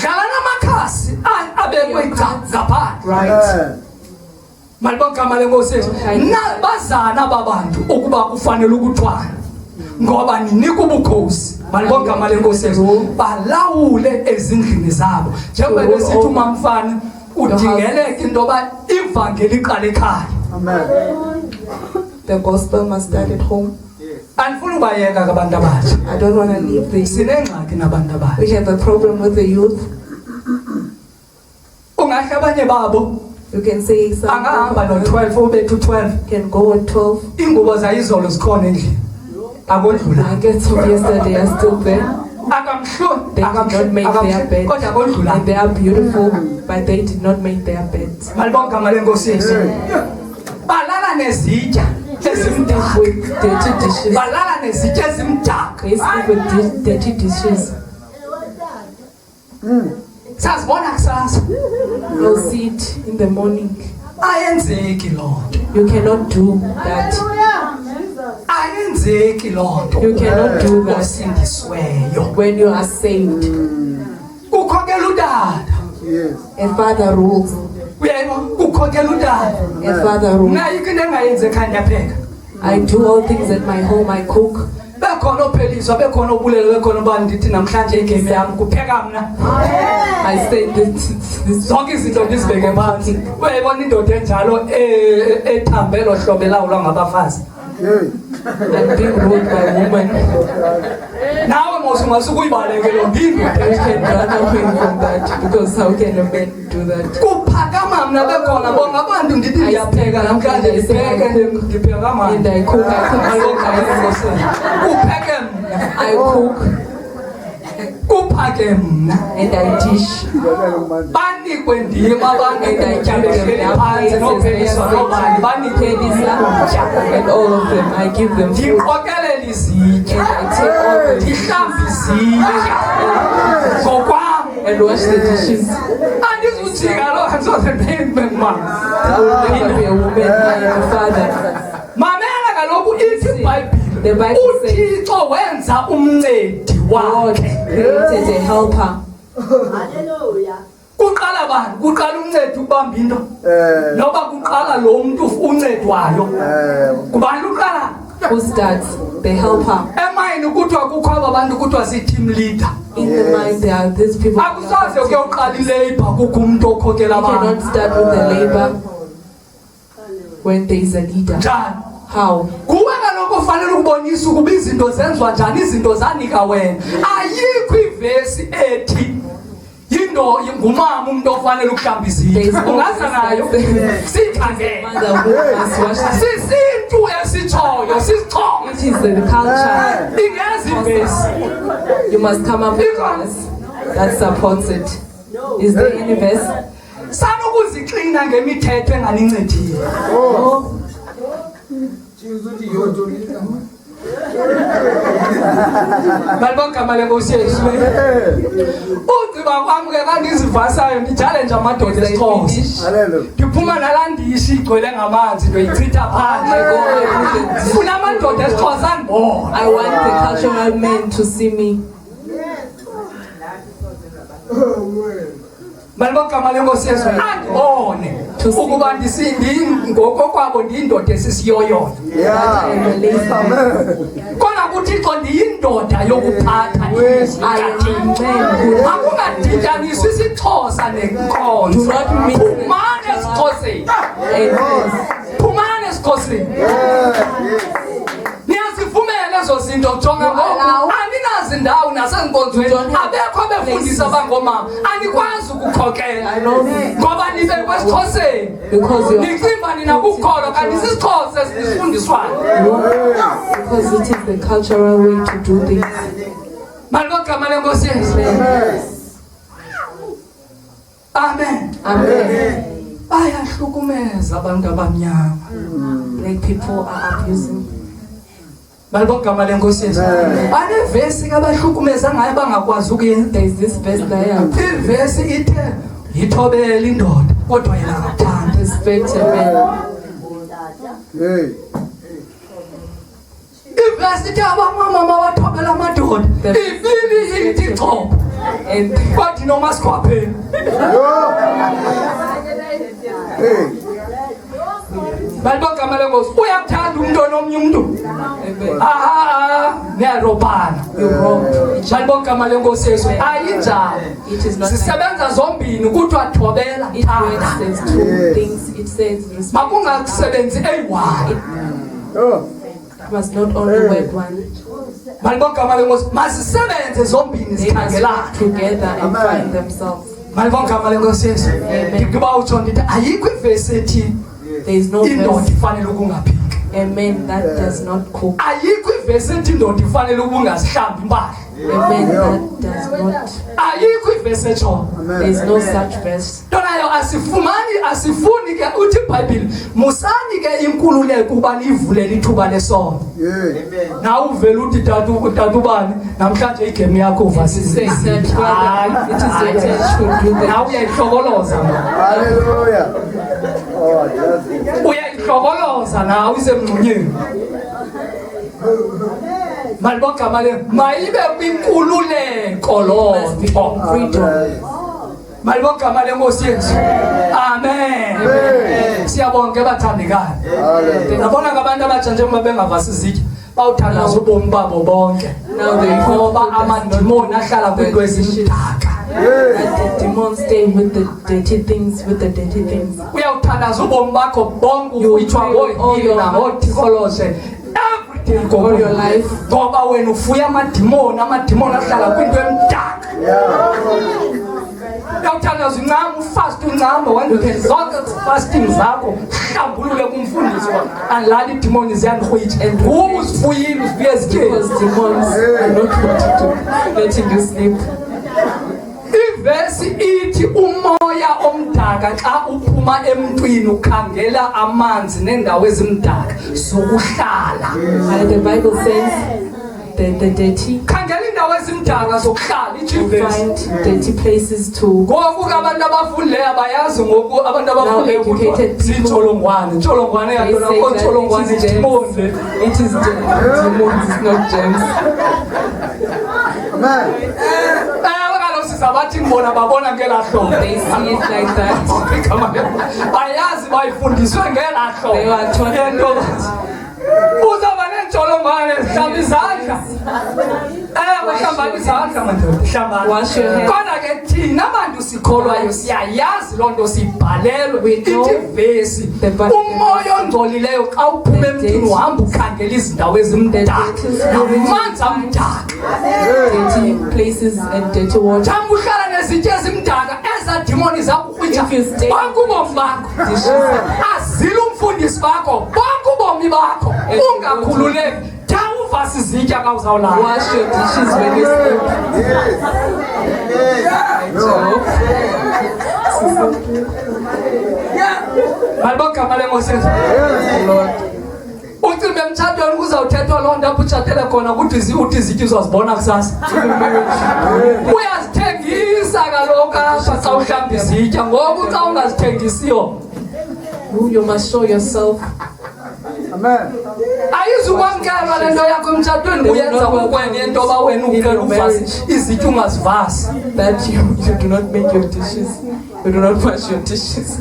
Dlala namakhasi abekwe ngaphandle. Malibonke igama lenkosi Yesu. Bazana babantu ukuba kufanele ukuthwana ngoba ninika ubukhosi. Malibonke igama lenkosi Yesu. Balawule ezindlini zabo njengoba besithi uMama Fani udingeleke intoba ivangeli iqale ekhaya. Amen. The gospel must start at home. Andifuna ubayeka abantu abatsha. I don't want to leave the sinengxaki nabantu abatsha. We have a problem with the youth. Ungahle abanye babo you can say angahamba no12 ube to 12 can go at 12. Ingubo zayizolo zikhona endlini. I get so yesterday they are still there. They did not make their bed. And they are beautiful, but they did not make their beds. They sleep with dirty dishes. They sleep with dirty dishes. You'll see it in the morning. You cannot do that. You cannot do that when you are saved. A father rules. A father rules. I do all things at my home. I cook. I say this song is big about it. I'm being ruled by women. Now I'm also we can run away from that because how can a man do that? And I cook. I cook. And I dish. And I give them their plates and all of them. I give them food. And I take all the dishes and wash the dishes. I will never be a woman. I am a father. The Bible says God created a helper. Hallelujah. Who starts? The helper. In the mind there are these people. You cannot start with the labor when there is a leader. How? There it is the culture. You must come up with us that supports it. Is there any verse? Balibonga mali Nkosi Yesu. Uciba kwami ke kandizivasayo ndi-challenge amadoda esiXhosa. Hallelujah. Ndiphuma nalandishi igcwele ngamanzi ndoyichitha phandle. Funa amadoda esiXhosa andibona. I want the cultural men to see me. Balibonga mali Nkosi Yesu. Andibone ukuba ngokokwabo ndiyindoda esisiyoyoyo. Yeah. Kona kuThixo ndiyindoda yokuphatha akungadityaniswa isiXhosa nenkonzo. Phumani esiXhoseni. Phumani esiXhoseni. Niyazivumela ezo zinto jonga ngoku aninazi ndawo nasenkonzweni abekho abefundisa abangomama anikwazi ukukhokela ngoba nibekwe esiXhoseni nicimba nina kukholo kanti sisiXhosa esifundiswayo. Because it is the cultural way to do things. Malibogama lenkosi Yesu. Amen. Amen. Bayahlukumeza abantu abamnyama. Like people are abusing. Balibogama lenkosi Yesu. Banevesi abahlukumeza ngayo bangakwazi ukuyenza. There is this verse there. Ivesi ithe yithobela indoda kodwa yena akathanda. Respect a man. Hey. Ivesi ithe abamama bathobela amadoda. Ibili yithi chopho. And Kwathi noma sikhwapheni. Hey. Balibogama lenkosi uyakuthanda umuntu onomnye umuntu. Niyarobhana. Balibogama lenkosi Yesu. Ayinjalo. it is not like Sisebenza zombini kuthiwa thobela it thanda. works. There's two things. It says respect. Makungakusebenzi eyi-one. Oh. Must not only work one. Balibogama lenkosi masisebenze zombini They must zikhangelana. work together and Amen. find themselves. Malibogama lenkosi Yesu. Ngikuba utsho ndithi ayikho ivesi ethi There is no indoda verse. ifanele ukungaphiki. A man that does not cook. Ayikho ivesi ethi indoda ifanele ukungazihlambi impahla. A man that does not. Ayikho ivesi etsho. There is no such verse. Ntonayo asifuni ke uthi iBhayibhile musani ke inkululeko uba nivulele ithuba lesono. Yeah. Nawe uvela uthi tatu bani namhlanje igame yakho It uvasizile. is that it is your church who do that. Nawe uyayihlokoloza. Hallelujah. Oh, that's Uyayihlokoloza nawe isemngcunyeni. Malibogama le mayibe kwinkululeko Must be lo. freedom. Malibogama lenkosi Yesu. Amen. Siyabonga bathandekayo. Hallelujah. Nabona ngabantu abatsha njengoba bengavasi izitya bawuthandaza ubomi babo bonke. Now they Ngoba amadimoni ahlala kwiinto ezimdaka. that the demons stay with the dirty things, Uyawuthandaza ubomi bakho bonke You uyithwa pray all your ngootikoloshe. Everything all your life. ngoba wena ufuya amadimoni ahlala kwinto emdaka. Uyawuthandaza uncama ufast uncama wenze zonke fasting zakho hlambulule kumfundisi alala idimoni ziyanirhwitsha and nguwe uzifuyile uzibuye zityeni. Because demons are not wanting to letting you sleep. Ivesi ithi umoya omdaka xa uphuma emntwini ukhangela amanzi nendawo ezimdaka zokuhlala. And the Bible says the dirty Khangela indawo ezimdaka zokuhlala ithi ivesi. find dirty places to. Ngoku ke abantu abafundileyo abayazi ngoku abantu abafundileyo educated people. ziintsholongwane. Intsholongwane They yantona say akho that ntsholongwane it is idimoni. germs. It is demons, it's not germs. Amen. Ewe kaloku sizabathi ngibona babona ngelaa hlobo. They see it like that. Bayazi bayifundiswe ngelaa hlobo. They were taught Yento uzawuba neentsholongwane zihlamba izandla. Ewe hlamba izandla madoda hlamba. Wash your hands. Kodwa ke thina bantu sikholwayo siyayazi loo nto sibhalelwe We know ithi vesi the Bible. umoya ongcolileyo xa uphuma The emntwini dirty- uhamba ukhangela izindawo ezimdaka The dirty- namanzi amdaka. Dirty places and dirty water. Thamba uhlala nezitya ezimdaka eza dimoni zakukrwitsha If you stay- bonke ubomi bakho. Azile umfundisi bakho bonke ubomi bakho ungakhululeki. Xa uvasa izitya xa uzawulala. Wash your dishes when you sleep. Malibogama lenkosi Yesu. Lord, kuzawuthethwa loo nto apho utshatele khona ukuthi uthi izitya uzazibona kusasa. Uyazithengisa kaloku apha xa uhlamba izitya ngoku xa ungazithengisiyo. You must show yourself. Amen. Ayizukwamkelwa le nto yakho emtshatweni uyenza ngokwena into yoba wena uqela uvasi izitya ungazivasi. That you do not make your dishes. You do not wash your dishes.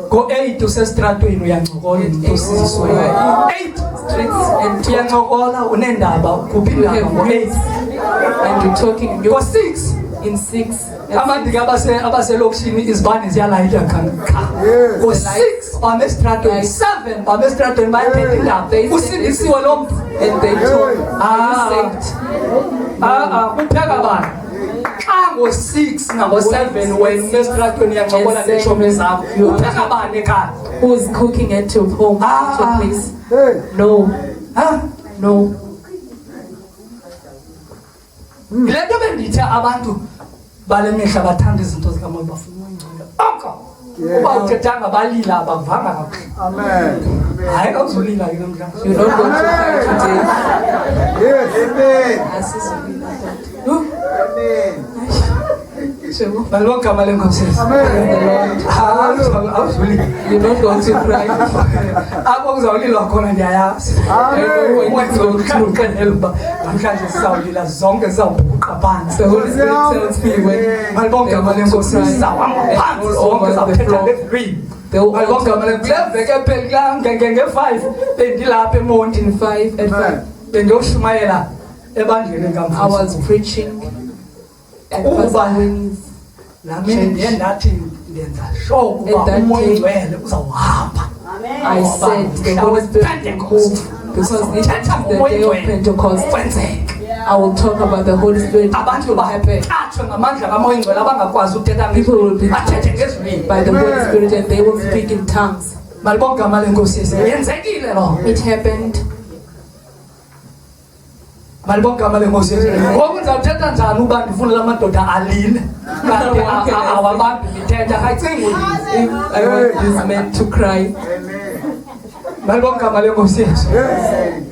Go-8 usestratweni uyancokola usizwe 8 Streets and uyancokola uneendaba kuphi you indaba have ngo-8 news and you're talking. ngo-6 In 6. amandike abaselokishini izibane ziyalayita ngo-6 wamestratweni 7 wamestratweni bayaphetha indaba usindisiwe lo mntu And they told kupheka bani xa ngo-6 nango-7 wena umestratweni uyancokola neetshomi zakho upheka bani ekhaya who's cooking at your home, at your place? Hey. No, no. yile nto bendithe abantu bale mihla bathanda izinto zikamoya bafuna uyingcula oko uba uthethanga balila abakuvanga kakuhle. Amen. Hayi awuzulila ke namhlanje. You're not going to cry today. Yes. Amen. Asizulila that. Amen. Balwa igama lenkosi. Amen. Awuzulila. You're not going to cry. Apho uzawulilwa khona ndiyayazi. Wenzokuxelela uba namhlanje sizawulila zonke zizawubhuqa phansi. The Holy Spirit tells me when Balwa igama lenkosi sizawuhamba phansi zonke zawuphetha ngevili. Balwa igama lenkosi leveke ephela nge-5 bendilapha eMonti in 5 at 5, bendiyoshumayela ebandleni I kamfundisi. was preaching at Pastor Winnie's Nami ndiye ndathi ndenza sure ukuba At that umoya day, ongcwele uzawuhamba. I said the Holy Spirit will move because this is the day of Pentecost. I will talk about the Holy Spirit. Abantu bahaphethwe ngamandla kamoya ongcwele abangakwazi uthetha People will be bathethe ngezilwimi. by the Holy Spirit and they will speak in tongues. Malibonke igama lenkosi Yesu. Yenzekile lo. It happened. Malibonke igama lenkosi Yesu. Ngoku ndizawuthetha njani uba ndifuna la madoda alile? Kanti awabambi mithetha akacingi If I want these men to cry. malibonke igama lenkosi Yesu. Yes.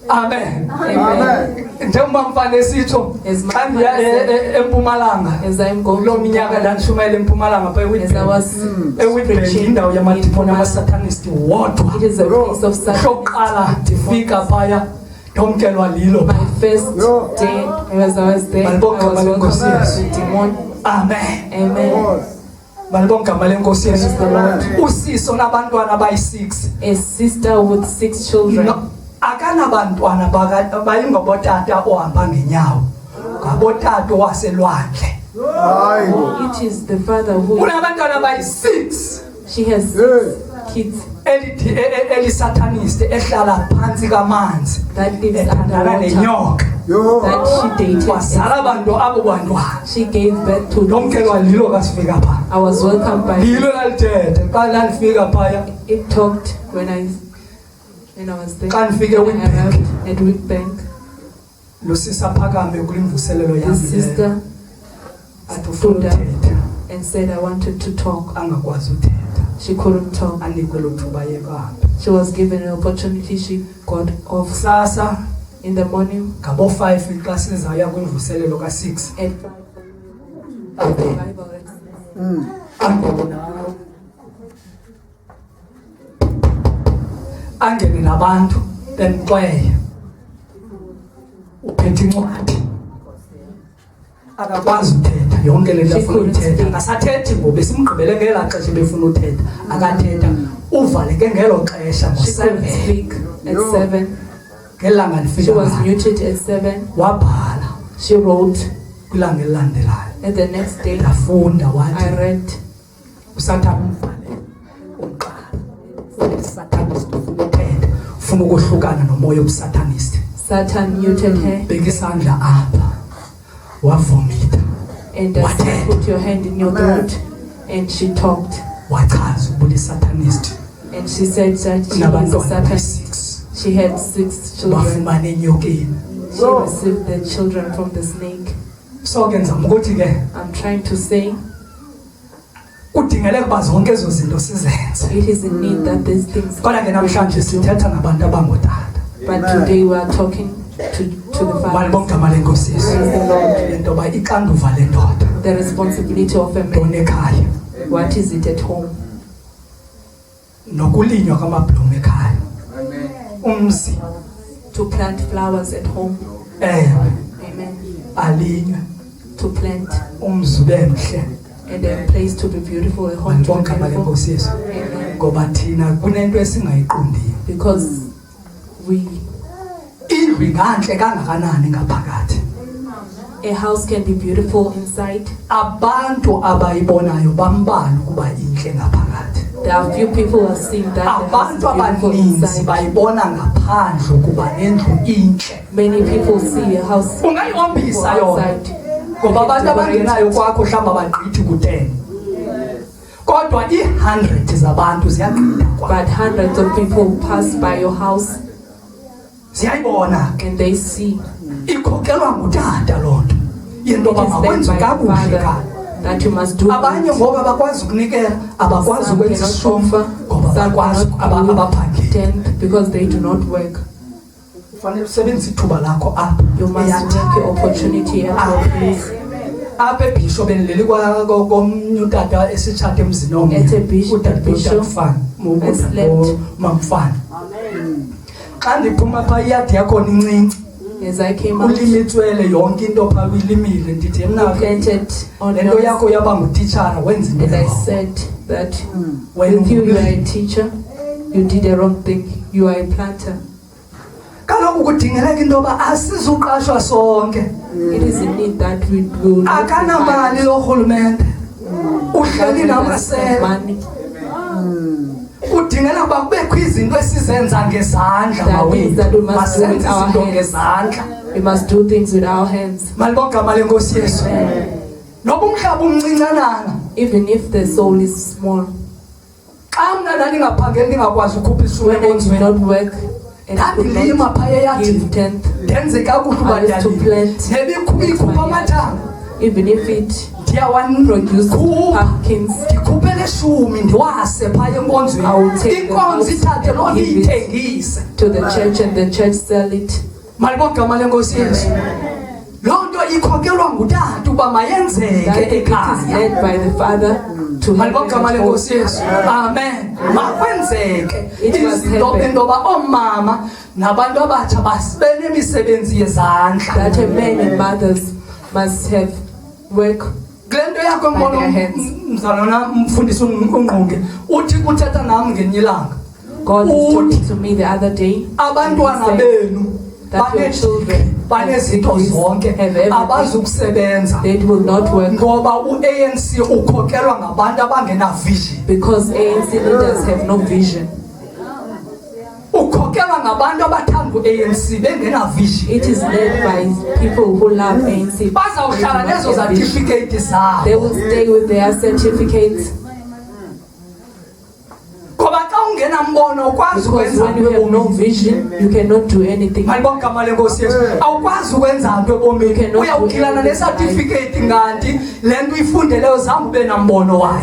Amen. Amen. Njengoba mfana esitsho xa ndiya eMpumalanga As I'm going kuloo minyaka ndandishumayela eMpumalanga phaa as I was eWitbank indawo yamadimoni amasatanist wodwa. it is a place of sacrifice. Sokuqala ndifika phaya ndomkelwa lilo. My first day as I was there, I was welcomed to demon. Amen. Amen. Malibonke igama lenkosi Yesu. Praise the Lord. Usiso nabantwana abayi-6 A sister with 6 children. akanabantwana bayingobotata ohamba ngenyawo ngabotata owaselwandle. Hayi. It is the father who Unabantwana abayi-6 she has Hey. kids elisatanist ehlala phansi kamanzi that lives ethandana underwater nenyoka. Yo. that she dated. Wazala abantu abo bantwana. She gave birth to Ndomkelwa them. lilo kasifika phaa. I was welcomed by Lilo lalithethe xa ndandifika phaya. it talked when I was there. Xa ndifike When I eWitbank arrived at Witbank, lusisa phakame kulimvuselelo the yami sister athi ufuna stood up uthetha and said I wanted to talk. angakwazi uthetha. She couldn't talk. Anikwe lo thuba yekahambe. She was given an opportunity. She got off Kusasa in the morning ngabo-5 xa sizawuya kwimvuselelo ka-6 at 5 angene nabantu bemxweye uphethe incwadi akakwazi uthetha yonke le nto afuna uthetha akasathethi ngoba besimgqibele ngelaa xesha befuna uthetha akathetha uvaleke ngelo xesha She couldn't ngo-7 speak at 7. ngelanga She lifika was ngalo. muted at 7. Wabhala She wrote. kwilanga elilandelayo And the next day, ndafunda wathi I read. usathane umbhale umqala usatanist ufuna uthetha ufuna ukohlukana nomoya obusatanist. Satan muted her Beka isandla apha wavomita and said, put your hand in your throat. And she talked. wachaza ukuba isatanist And she said that she was a unabantwana Satanist. abayi-6 She had 6 children. bafumana enyokeni. She received the children from the snake. So ke ndizama ukuthi ke I'm trying to say kudinga kudingele kuba zonke ezo zinto sizenze. It is in need that these things. Kodwa ke namhlanje sithetha nabantu abangotata. But today we are talking to the fathers. Balibongama lenkosi Yesu. Praise the Lord. Into ba ixanduva lendoda. The responsibility of a man. Ekhaya. What is it at home? Nokulinywa kwamablomo ekhaya. Umzi. To plant flowers at home. Amen. Alinywe. To plant. Umzi ube mhle. And a place to be beautiful, a home to be beautiful. Amen. Ngoba thina kunento esingayiqondiyo. Because we. Indlu ingantle kangakanani ngaphakathi. A house can be beautiful inside. Abantu abayibonayo bambala ukuba inhle ngaphakathi. There are few people who are seeing that the house is beautiful inside. Bayibona ngaphandle ukuba endlu inhle. Many people see a house ungayombisa yona. outside. Ngoba abantu abangenayo kwakho mhlamba bagqithi ku10. Kodwa i100 zabantu ziyagqitha kwakho. But hundreds of people pass by your house. Siyayibona and they see. Ikhokelwa ngutata lonto. Into bakwenza kakuhle ka. That you must do. Abanye ngoba bakwazi ukunikela, abakwazi ukwenza ishofa, ngoba bakwazi abaphangeli. Because they do not work. Kufanele usebenzise ithuba lakho apha. You must take the opportunity at your place. Apha eBishop benileli komnye utata esithathe emzini omnye. At a bishop, Fani, Fani. Amen. Xa ndiphuma pha iyadi yakho incinci. As I came out, ulimitswele yonke into pha uyilimile ndithi mina planted on lento yakho yaba ngutitshala wenza into. And I said that when you are a teacher, you did the wrong thing. You are a planter. Kaloku kudingeleka into yoba asizuqashwa sonke. It is in need that we will. Akanamali lo rhulumente. Uhleli namasela. Kudingela ukuba kubekho izinto esizenza ngezandla mawethu. Masenze izinto ngezandla. We must do things with our hands. Malibongama lenkosi Yesu. Noba umhlaba umncincanana. Even if the soul is small. Xa mna ndandingaphangeli ndingakwazi ukhupha isule enkonzweni. When I do not work and ndandilima phaya yathi give tenth. Ndenze kakuhle uba plant. Nebikhupha amathanga. Even if it produce pumpkins, ndikhuphe leshumi ndiwase phaya enkonzweni. Inkonzo ithathe loo nto iyithengise to the church and the church sell it. Malibongama lenkosi Yesu. Loo nto ikhokelwa ngutata uba mayenzeke ekhaya. It is led by the Father to malibongama lenkosi Yesu. Amen. Makwenzeke izinto endoba omama nabantu abatsha basenemisebenzi yezandla. That a men and mothers must have work. Glendo yakho ngibona mzalwana mfundisi uNgqunge uthi kuthetha nami ngenye ilanga. God was talking to me the other day. Abantwana benu that your children banezinto zonke abazukusebenza. They will not work. Ngoba uANC ukhokelwa ngabantu abangena vision. Because ANC leaders have no vision. Ukhokelwa ngabantu abathanda uANC bengena vision. It is led by people who love ANC. Bazawuhlala nezo certificate zabo. They will stay with their certificates. Because when you have no vision, you cannot do anything. You cannot do certificate.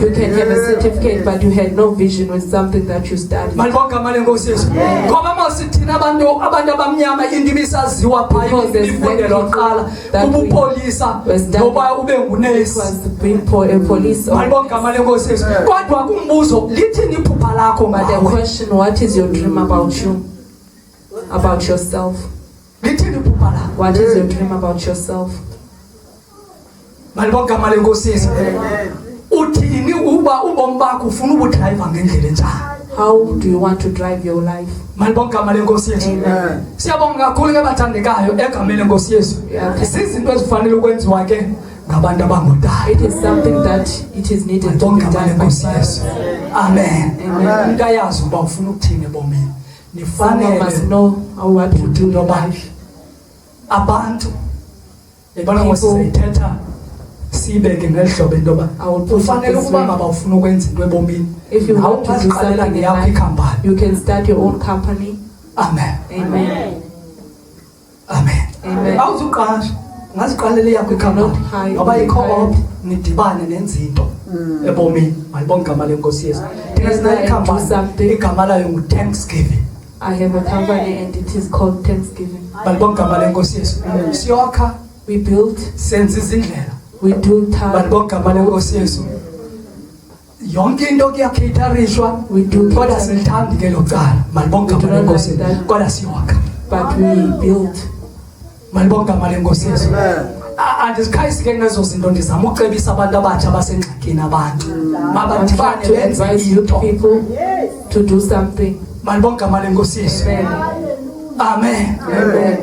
You can have a certificate, but you had no vision with something that you studied. But the question, what is your dream about you? About yourself? What is your dream about yourself? How do you want to drive your life? Amen. It is something that it is needed to be done by us. Amen. Amen. Someone must know what to do in life. Abantu ebona ngosithetha sibeke ngelihlobo intoba ufanele ukuba ngabafuna ukwenza into ebomini. If you want to do something in life, you can start your own company. Amen. Amen. Amen. Amen. Awuzuqasha ngaziqalela yakho ikhamba ngoba ikho nidibane nenzinto ebomini malibonke igama lenkosi Yesu there's no company igama layo ngu-Thanksgiving. I have a company and it is called Thanksgiving. Malibonke igama lenkosi Yesu siyokha, We build, senza izindlela, we do time, malibonke igama lenkosi Yesu yonke into kuyakheitharishwa we do kodwa catering, silithandi ke lokuqala malibonke igama lenkosi Yesu kodwa siyokha but we build. malibonke igama lenkosi Yesu. Andizikhayisi ke nezo zinto ndizama ucebisa abantu abatsha abasengxakini abantu I'm mabadibane trying to benze advise youth into people to do something. malibonke igama lenkosi Yesu. Amen. Amen.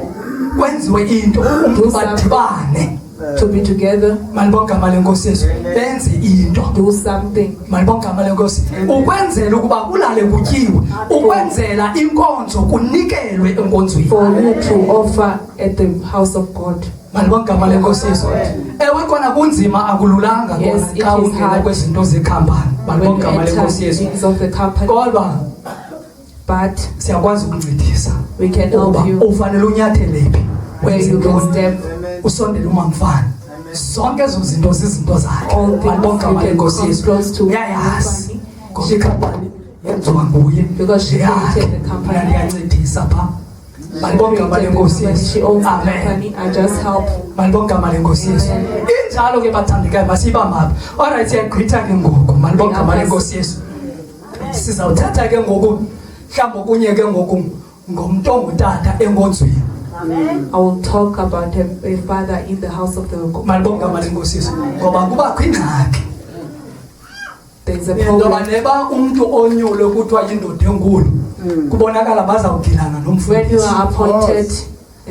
Kwenziwe into umntu badibane To be together, malibonke igama lenkosi Yesu benze into do something. malibonke igama lenkosi ukwenzela ukuba kulale kutyiwe ukwenzela inkonzo kunikelwe enkonzweni For you to offer at the house of God. malibonke igama lenkosi Yesu. Ewe kona kunzima akululanga Yes, kona it xa is ungena hard. kwezinto zekhampani When malibonke you igama enter lenkosi Yesu things of the company, kodwa but siyakwazi ukuncedisa we can ukuba help you ufanele unyathele phi where you can step. usondele umamfana zonke ezo zinto zizinto zakhe All things malibonke you igama can lenkosi come Yesu close to uyayazi Fani. ngoba ikhampani yenziwa nguye Because she created the company. ndiyancedisa pha malibonke igama lenkosi Yesu. She owns the Amen. company. I just help. malibonke igama lenkosi Yesu. Injalo ke bathandekayo masibamapha alright siyagqitha ke ngoku malibonke igama lenkosi Yesu. Sizawuthatha ke ngoku mhlawumbi okunye ke ngoku ngomntu ongutata enkonzweni I will talk about a father in the house of the malibonke igama lenkosi Yesu ngoba kubakho ingxaki There's a ngoba problem. neba umntu onyule kuthiwa yindoda enkulu kubonakala bazawugilana When you nomfundisi are appointed as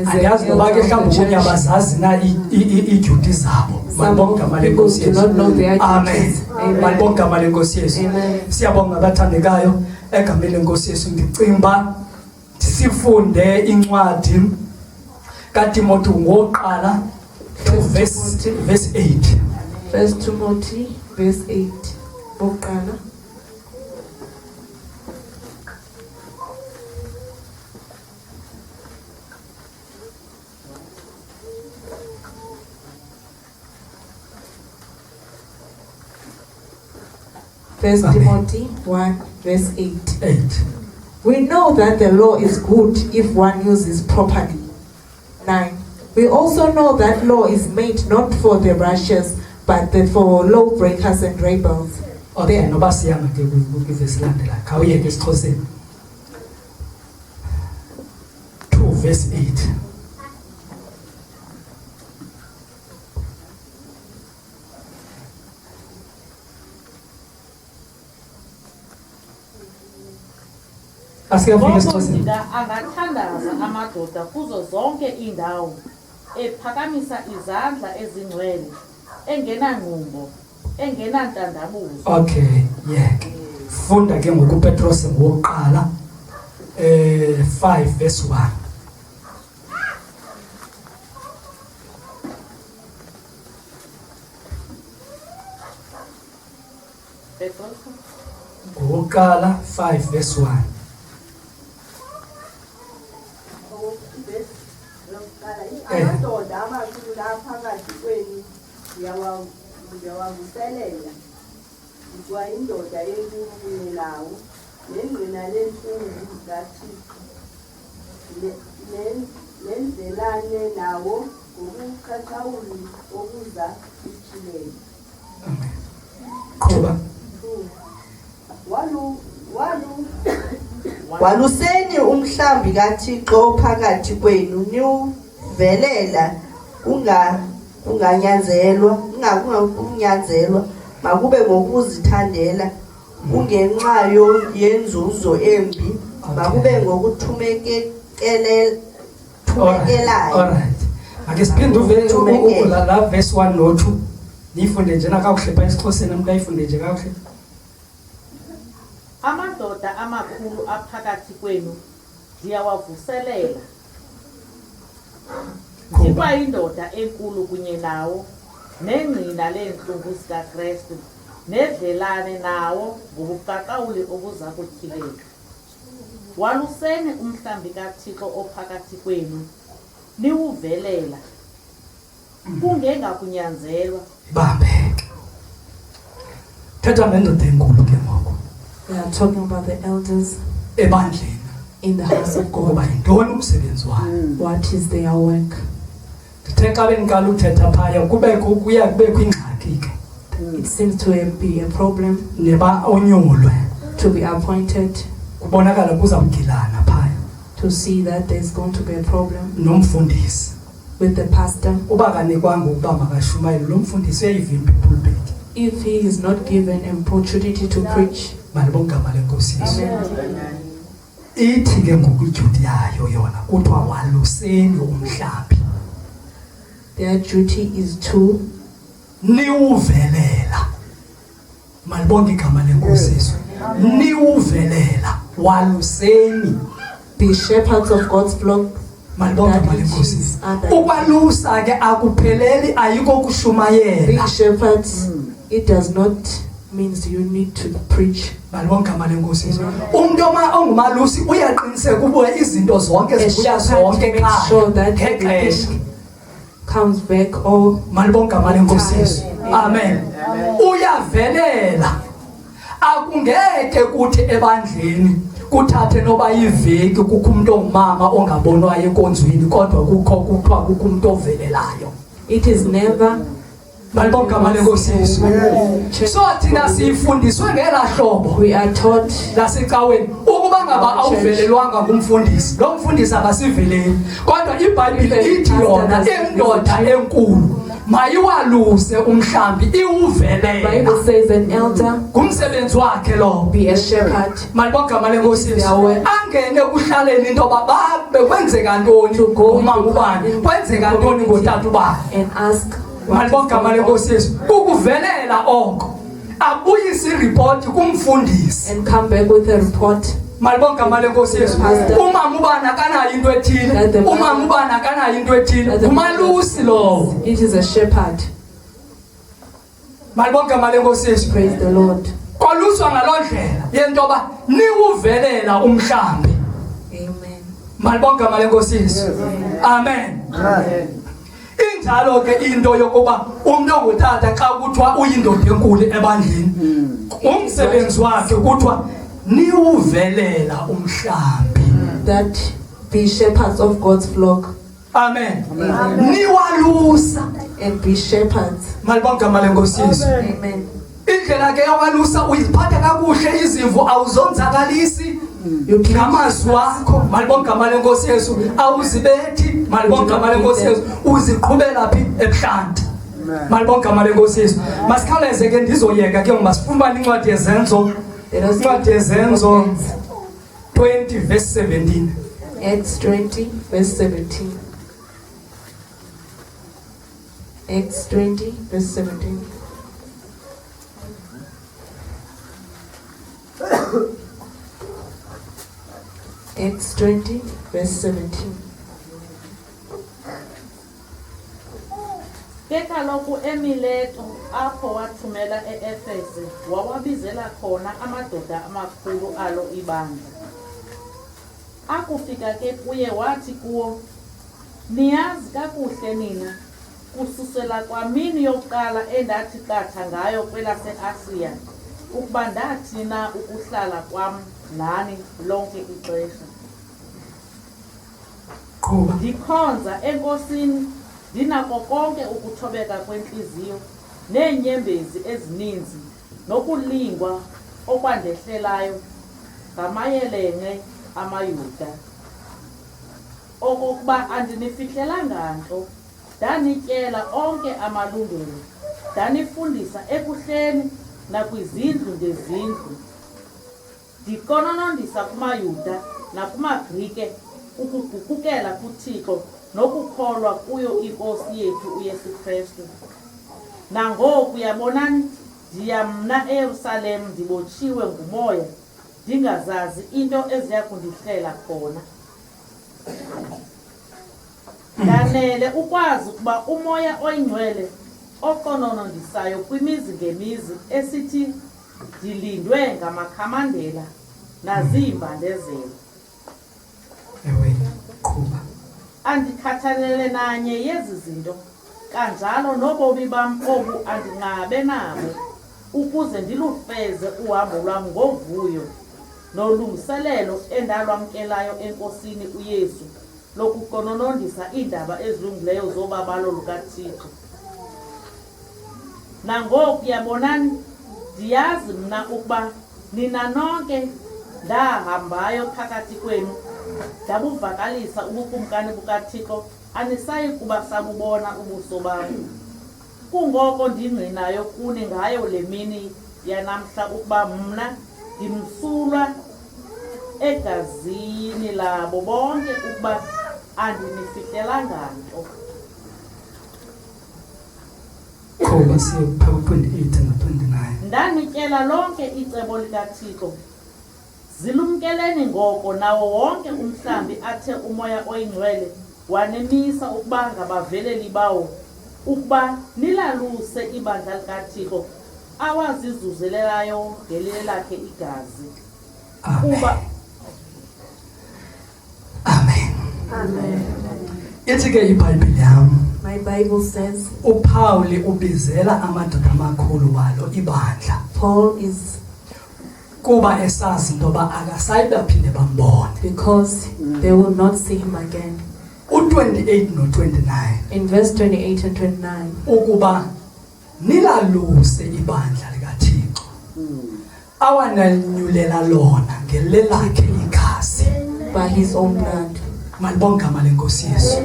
andiyazi noba ke elder of mhlawumbi the okunye church, abazazi na iidyuti zabo some malibonke igama people lenkosi do not know their Yesu. Amen. duties. Amen. Malibonke igama lenkosi Yesu. Amen. Siyabonga abathandekayo egameni lenkosi Yesu ndicinga uba sifunde incwadi kaTimothy ngoqala 2:8. 1 Timothy verse 8. Boqala. First Amen. Timothy 1 verse 8. 8. We know that the law is good if one uses properly. 9. We also know that law is made not for the righteous, but for lawbreakers and rebels. Okay, noba siyama ke kwivesi landela khawuyeke esiXhoseni 2:8. Asikafika esiXhoseni. Ngomondika angathandaza amadoda kuzo zonke iindawo, ephakamisa izandla ezingcwele, engenangqumbo, engenantandabuzo. Okay, yeah. Funda ke ngoku Petros ngokuqala 5:1. Ngokuqala 5:1. Amadoda amakhulu laphakathi kwenu ndiyawavuselela kuthiwa indoda enkulu kunye nawo nengqina lentlungu kaThixo nendlelane nawo ngokuqaqawuli okuza kutyhilelo. Qhuba. Waluseni umhlambi kaThixo phakathi kwenu niuvelela kunganyanzelwa makube ngokuzithandela kungenxa yenzuzo embi makube ngokuthumekelayo. Alright. Ake siphinde uvela la verse 1 no 2. Nifunde njena kakuhle pha esiXhoseni umuntu ayifunde nje kakuhle. Amadoda amakhulu aphakathi kwenu ndiyawavuselela. Ndiba indoda enkulu kunye nawo nengqina leentlungu zikaKristu nedlelane nawo ngobuqaqawuli obuza kutyhileka. Waluseni umhlambi kaThixo ophakathi kwenu niwuvelela kungengakunyanzelwa. Bambeke. Thetha ngendoda enkulu ke ngoku We are talking about the elders ebandleni in the house of ukuba God. yintoni umsebenzi wayo. What is their work? Ndithe xa bendiqala uthetha phaya kuya kubekho ingxaki ke It seems to be a problem neba onyulwe to be appointed, kubonakala kuzawugilana phaya to see that there's going to be a problem nomfundisi with the pastor. uba kanikwanga ukuba makashumayele lo mfundisi uyayivimba ipulpit. If he is not given an opportunity to preach. Malibonke igama lenkosi Yesu. Amen. Ithi ke ngoku iduty yayo yona kuthiwa waluseni umhlambi. Their duty is to niuvelela. Malibonke igama lenkosi Yesu. Niuvelela waluseni. be shepherds of God's flock. Malibonke igama lenkosi Yesu. Ukwalusa ke akupheleli ayiko kushumayela. Being shepherds, it does not means you need to preach. Malibonke igama lenkosi Yesu. Umuntu ongumalusi uyaqiniseka ukuba izinto zonke zibuya zonke Make sure that ekhaya. everything comes back all. Malibonke igama lenkosi Yesu. Amen. Uyavelela. Akungeke kuthi ebandleni kuthathe noba iveki kukho umuntu ongumama ongabonwa enkonzweni kodwa kuthiwa kukho umuntu ovelelayo. It is never. Malibonke igama lenkosi Yesu. So thina sifundiswe ngela hlobo We are taught lasecaweni ukuba ngaba awuvelelwanga ngumfundisi lo mfundisi akasiveleli kodwa iBhayibheli ithi yona indoda enkulu mayiwaluse umhlambi iwuvelela. Bible says an elder Kumsebenzi wakhe lo. be a shepherd. Malibonke igama lenkosi Yesu. Angene kuhlaleni into babe kwenzeka ntoni ngomama ubani kwenzeka ntoni ngotata ubani And ask malibonke igama lenkosi Yesu. Ukuvelela oko abuyise ireport kumfundisi and come back with a report. malibonke igama lenkosi Yesu. Umama ubani akanayo into ethile umama ubani akanayo into ethile umalusi lo. It is a shepherd. Malibonke igama lenkosi Yesu. Praise the Lord. Kwaluswa ngalondlela yento ba niwuvelela umhlambi. Amen. Malibonke igama lenkosi Yesu. Amen. Injalo ke into yokuba umuntu ongutata xa kuthiwa uyindoda enkulu ebandleni umsebenzi wakhe kuthiwa niwuvelela umhlambi. That be shepherds of God's flock. Amen. Niwalusa And be shepherds. malibonke igama lenkosi Yesu. Amen. Indlela ke yokwalusa uyiphatha kakuhle izimvu awuzonzakalisi. Ngamazwi wakho malibonke igama lenkosi Yesu awuzibethi malibonke igama lenkosi Yesu uziqhubela phi ebuhlanti malibonke igama lenkosi Yesu. Masikhawuleze ke ndizoyeka ke ngoba sifumana incwadi yezenzo incwadi yezenzo 20 verse 17. Acts 20 verse 17. Acts 20 verse 17. Acts 20 verse 17. Ke kaloku eMileto apho wathumela eEfese wawabizela khona amadoda amakhulu alo ibandla. Akufika ke kuye wathi kuwo, niyazi kakuhle nina kususela kwamini yokuqala endathi qatha ngayo kwelase-Asiya ukuba ndathi na ukuhlala kwam nani lonke ixesha. Qhuba. Ndikhonza enkosini ndinako konke ukuthobeka kwenhliziyo neenyembezi ezininzi nokulingwa okwandehlelayo ngamayelenqe amaYuda. Okokuba andinifihlelanga nto, ndanityela onke amalungelo, ndanifundisa ekuhleni nakwizindlu ngezindlu, ndikononondisa kumaYuda nakumaGrike ukugukukela kuThixo nokukholwa kuyo inkosi yethu uYesu Kristu. Nangoku yabonani ndiyamna eYerusalem ndibotshiwe ngumoya ndingazazi into eziya kundihlela khona. Ndanele ukwazi ukuba umoya oyingcwele okononondisayo kwimizi ngemizi esithi ndilindwe ngamakhamandela naziimbandezelo. Ewe qhuba. Andikhathalele nanye yezi zinto kanjalo nobomi bam obu andinqabe nabo ukuze ndilufeze uhambo lwam ngovuyo nolungiselelo endalwamkelayo enkosini uYesu lokuqononondisa iindaba ezilungileyo zobabalo lukaThixo. Nangoku yabonani, ndiyazi mna ukuba nina nonke ndahambayo phakathi kwenu ndabuvakalisa ubukumkani bukaThixo, anisayi kuba sabubona ubuso bam. Kungoko ndingqinayo kuni ngayo le mini yanamhla ukuba mna ndimsulwa egazini labo bonke ukuba andinifihlelanga nto. Khoba siyepha 28 na 29. Ndanityela lonke icebo likaThixo. Zilumkeleni ngoko nawo wonke umhlambi athe umoya oyingcwele wanemisa ukuba ngabaveleli bawo ukuba nilaluse ibandla likaThixo awazizuzelayo ngelile lakhe igazi. Kuba Amen. Ithi ke iBhayibhile yam, My Bible says uPaul ubizela amadoda amakhulu walo ibandla Paul is kuba esazi intoba akasayi baphinde bambone. because they will not see him again. U28 no29 In verse 28 and 29, ukuba nilaluse ibandla likaThixo awananyulela lona ngelelakhe igazi. by his own blood, Malibonga ngama lenkosi Yesu.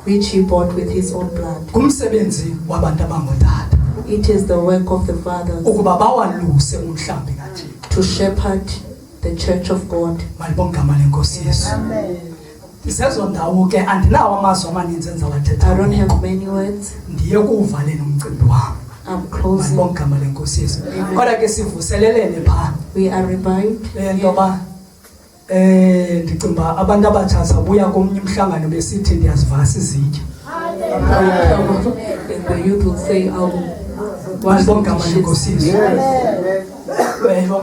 which he bought with his own blood. Kumsebenzi wabantu abangotata It is the work of the fathers ukuba bawaluse umhlambi kaThixo. to shepherd the church of God. Malibonga ngama lenkosi Yesu. Isezo ndawo ke andinawo amazwi amaninzi I enzawathetha. don't have many words. Ndiye kuvaleni umcimbi wami. I'm closing. Malibonga ngama lenkosi Yesu. Kodwa ke sivuselelene pha. We are revived. Lentoba ndicinga abantu abatsha sabuya komnye umhlangano besithi ndiyazivasa izitya. And the youth will say, I will wash the Malibonga ngama dishes. lenkosi Yesu. Wena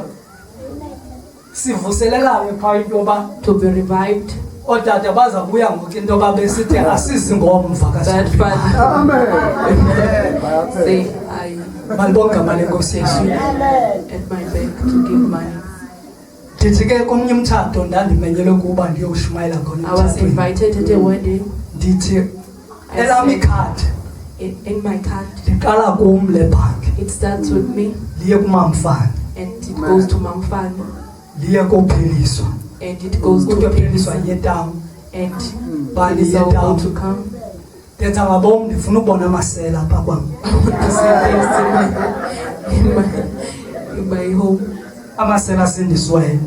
sivuselelane pha intoba To be revived. odade bazabuya ngoku intoba besithi asizi ngomva That kaSipho. father Amen. say, I Malibonga ngama lenkosi Yesu. at my back to give money. Ndithi ke komnye umtshato ndandimenyelwe kuba ndiyoshumayela khona I was emtshatweni. invited at a wedding. Ndithi elam ikhadi In my card, ndiqala kum le bhanki it starts with me liye kumamfana and it goes to Mamfani liye kopheliswa and it goes to ukuyopheliswa Peliswa yetawu and bani Peliswa will yetawu to come. ndenza ngabom ndifuna ukubona amasela apha kwam I want to see things in my home. amasela asindisiweyo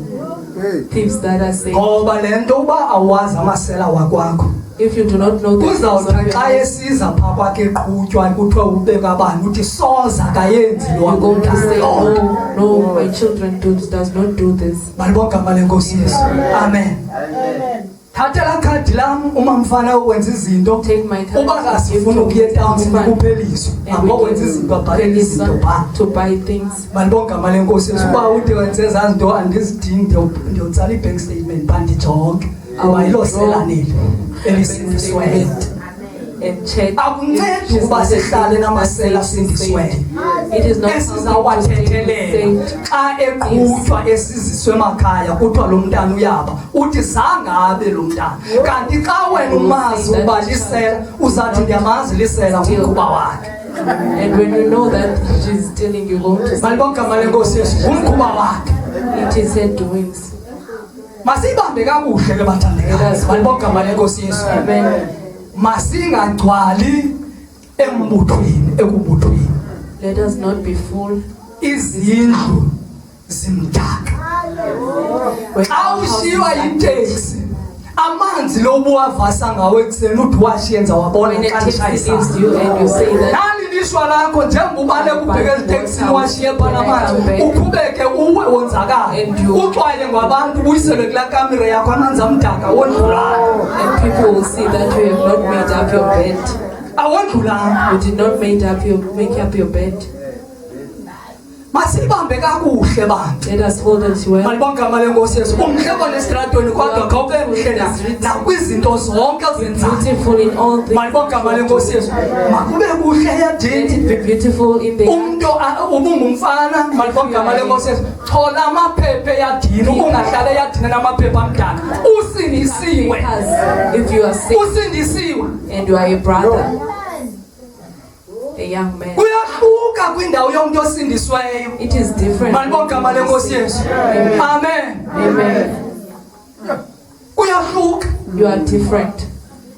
Thieves that are saying, ngoba le nto uba awazi amasela wakwakho if you do not know the things of uzawuthi your xa house, esiza phaa kwakhe eqhutywa kuthiwe ubeka abani uthi soza kayenzi lo you're going to say, wamntana. no, my children does not do this. Malibonga ngama lenkosi Yesu. Amen. Thatha la khadi lam uma mfana ukwenza izinto Take my card uba and ngasifuna give ukuya to etown Mamfani. sikupheliswa And abo we wenza izinto abhalele give izinto phaa. to buy things. Malibonga ngama lenkosi Yesu. Uba ude wenze ezaa zinto andizidingi ndiyotsala i-bank statement phaa ndijonge uba yilo sela neli elisindisiweyo. And check. Akuncedi ukuba sihlale namasela asindisiweyo. It is not Esizawathethelela xa eqhutywa esiziswe emakhaya kuthiwa lo mntana uyaba uthi zange abe lo mntana kanti xa wena umazi uba lisela uzathi ndiyamazi lisela ngumkhuba wakhe. And when you know that she's stealing, you're going to say, Malibonga ngama lenkosi Yesu ngumkhuba wakhe. it is her doings. Masibambe kakuhle ke bathandekazi. Malibonga ngama lenkosi Yesu. Amen. Masingagcwali embuthweni ekubuthweni. Let us not be full. Izindlu zimdaka. Xa ushiywa yiteksi amanzi lobuwavasa ngawo ekuseni uthi washiyenza wabona When a xa taxi lishayisa. leaves you and you say that, Nali lishwa lakho njengobale kubheka eziteksini washiye phana amanzi uqhubeke uwe wonzakala uxwaye ngabantu uyisele kulaa kamera yakho amanzi amdaka awondlulanga. and people will see that you have not made up your bed. Awondlulanga. You did not make up your bed. masibambe kakuhle bantu. Let us hold it well. Malibonke amale Nkosi Yesu. Umhle kona estradweni kodwa khawube mhle na kwizinto zonke ozenzayo. Beautiful in all things. Malibonke amale Nkosi Yesu. Makube kuhle Let it eyadini. be beautiful in the Umuntu ubungumfana malibonke amale Nkosi Yesu. Thola amaphephe eyadini ungahlala eyadini namaphephe amdaka. Usindisiwe. If you are sick Usindisiwe. and you are a brother, a young man, Kuyahluka kwindawo yomuntu osindisweyo. it is different. Malibonke amale Nkosi Yesu. Amen. Amen. Kuyahluka. You are different.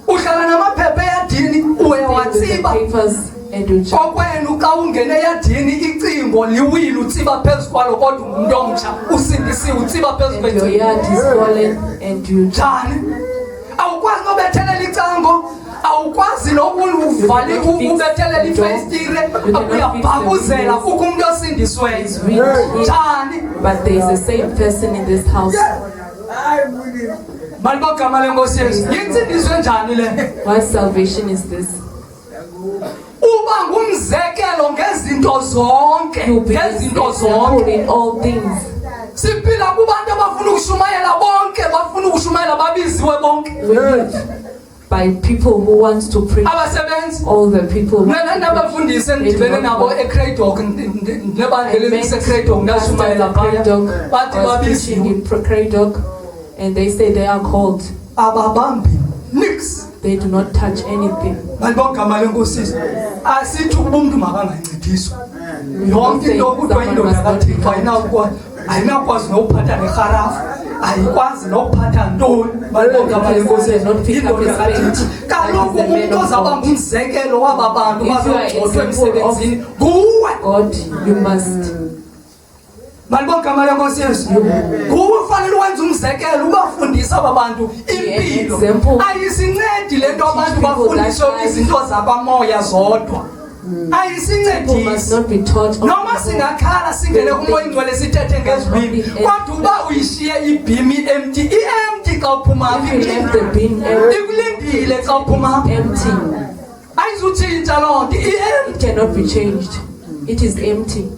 Uhlala namaphephe eyadini With the uyawatsiba. papers and you check. Kokwenu xa ungene eyadini icingo liwile utsiba phezu kwalo kodwa umuntu omtsha usindisiwe utsiba phezu And your kwecingo. yard is fallen and you Njani? Awukwazi nobethelela icango, awukwazi nokuvali ubethelela ifestire, uyabhakuzela kukho umuntu osindisweyo. Njani? but there is a safe person in this house. Malibonke amale Nkosi Yesu. Yintsindiswe njani le? What salvation is this? Uba ngumzekelo ngezinto zonke, You be ngezinto example zonke. in all things. Siphila kubantu abafuna ukushumayela bonke, bafuna ukushumayela babiziwe bonke. We live by people who want to preach. Abasebenzi All the people who mina nabafundisi endibene nabo eCraddock nebandla eliseCraddock ndashumayela phaya bathi babiziwe Craddock, and they say they are called. ababambi nix. They do not touch anything. Malibonke amale Nkosi Yesu. Asithi ukuba umuntu makangancediswa yonke into okuthiwa indoda kaThixo ayinakwazi nokuphatha neharafu, ayikwazi nokuphatha ntoni. Malibonke amale Nkosi Yesu. Indoda kaThixo. Kaloku umuntu ozawuba ngumzekelo waba bantu bazogcothwa emsebenzini nguwe. God, you must. Malibonke amale Nkosi Yesu. Nguwe ufanele wenza umzekelo ubafundisa aba bantu impilo. Ayisincedi lento abantu bafundiswe izinto zabamoya zodwa. People must not be taught. Noma singakhala singene kumoya ingcwele sithethe ngezibini kodwa uba uyishiye ibhimi empty i-empty xa uphuma If you left the bin ikulindile xa uphuma empty, ayizutshintsha loo nto it cannot be changed. It is empty.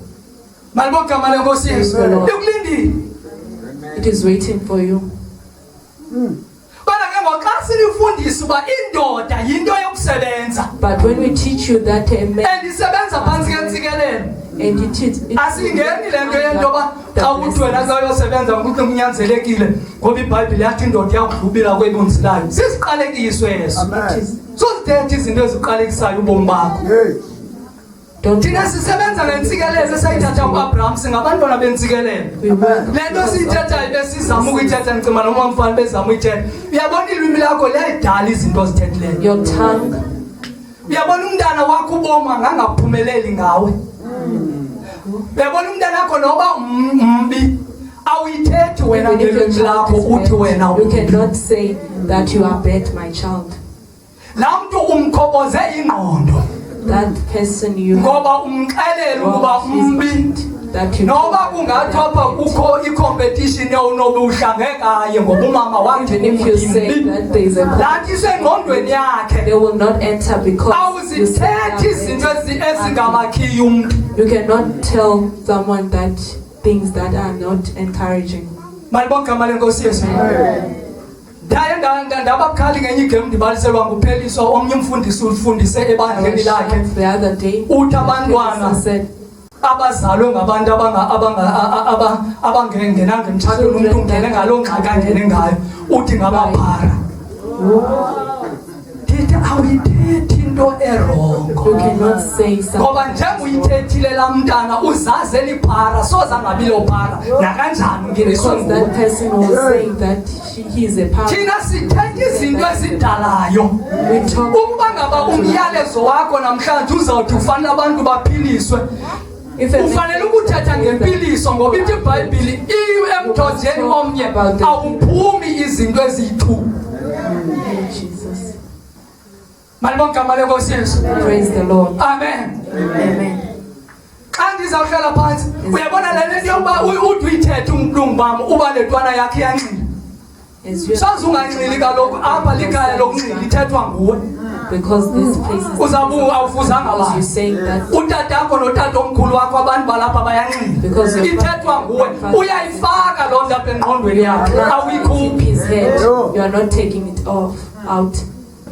Malibonke amale Nkosi Yesu. Ikulindile. It is waiting for you. Kodwa ke ngoxa sinifundisa uba indoda yinto yokusebenza But when we teach you that a man endisebenza phantsi kentsikelelo and you teach asingeni le nto yento yoba xa uthi wena xa uyosebenza ukuthi kunyanzelekile ngoba iBhayibhile yathi indoda iyakudlubila kwebunzilayo sisiqalekiswe eso sozithetha izinto eziqalekisayo ubomi bakho. Thina sisebenza ngentsikelelo esayithatha uAbraham singabantwana bentsikelelo. Le nto siyithethayo besizama ukuyithetha ngicima noma mfana bezama uyithetha. Uyabona ilwimi lakho liyayidala izinto ozithethileyo. your tongue. Uyabona umntana wakho ubomi angangaphumeleli ngawe. Uyabona umntana wakho noba mbi awuyithethi wena Even if your ngelwimi lakho child uthi is wena bad, you cannot say that you are bad, my child. laa mntu umkhoboze ingqondo That person you ngoba umxelele ukuba mbi. that you Noba kungathi apha kukho i-competition ewunobe uhlangekaye ngoba umama wathi even if you say that there is a lathi isengqondweni yakhe they will not enter because you say awuzithethi izinto that ezingamakhiyi umntu. you cannot tell someone that things that are not encouraging. Malibonke amale Nkosi Yesu. Ndaye ndabakhali ngenye igame ndibaliselwa ngupheliswa omnye umfundisi ufundise ebandleni lakhe The other day, uthi abantwana said abazalwe ngabantu abangenanga emtshatweni umuntu ungene ngaloo ngxaki angene ngayo uthi ngabaphara. Ndithi awuyithethi into erongo you cannot say something ngoba njenguyithethile laa mntana uzaze liphara soze angabilo phara nakanjani because that person was saying that he is a power. thina sithetha izinto ezidalayo. We talk Ukuba ngaba umyalezo wakho namhlanje uzawuthi ufanele abantu baphiliswe if a man ufanele ukuthetha ngempiliso ngoba ithi iBhayibhile emthonjeni omnye awuphumi izinto eziyi-2. Jesus. Malibonke amale Nkosi Yesu. Praise the Lord. Amen. Amen. Xa ndizawuhlala phantsi uyabona le nto yokuba uthi uyithethe umlungu bam uba le ntwana yakhe iyanxila. As you Soze unganxili kaloku apha likhaya lokunxila ithethwa nguwe. Because this place is uzabu awufuzanga because you abantu saying that utatakho notatomkhulu wakho abantu balapha bayanxila because your ithethwa nguwe uyayifaka loo nto apha engqondweni yakho keep awuyikhuphi his head, you are not taking it off out.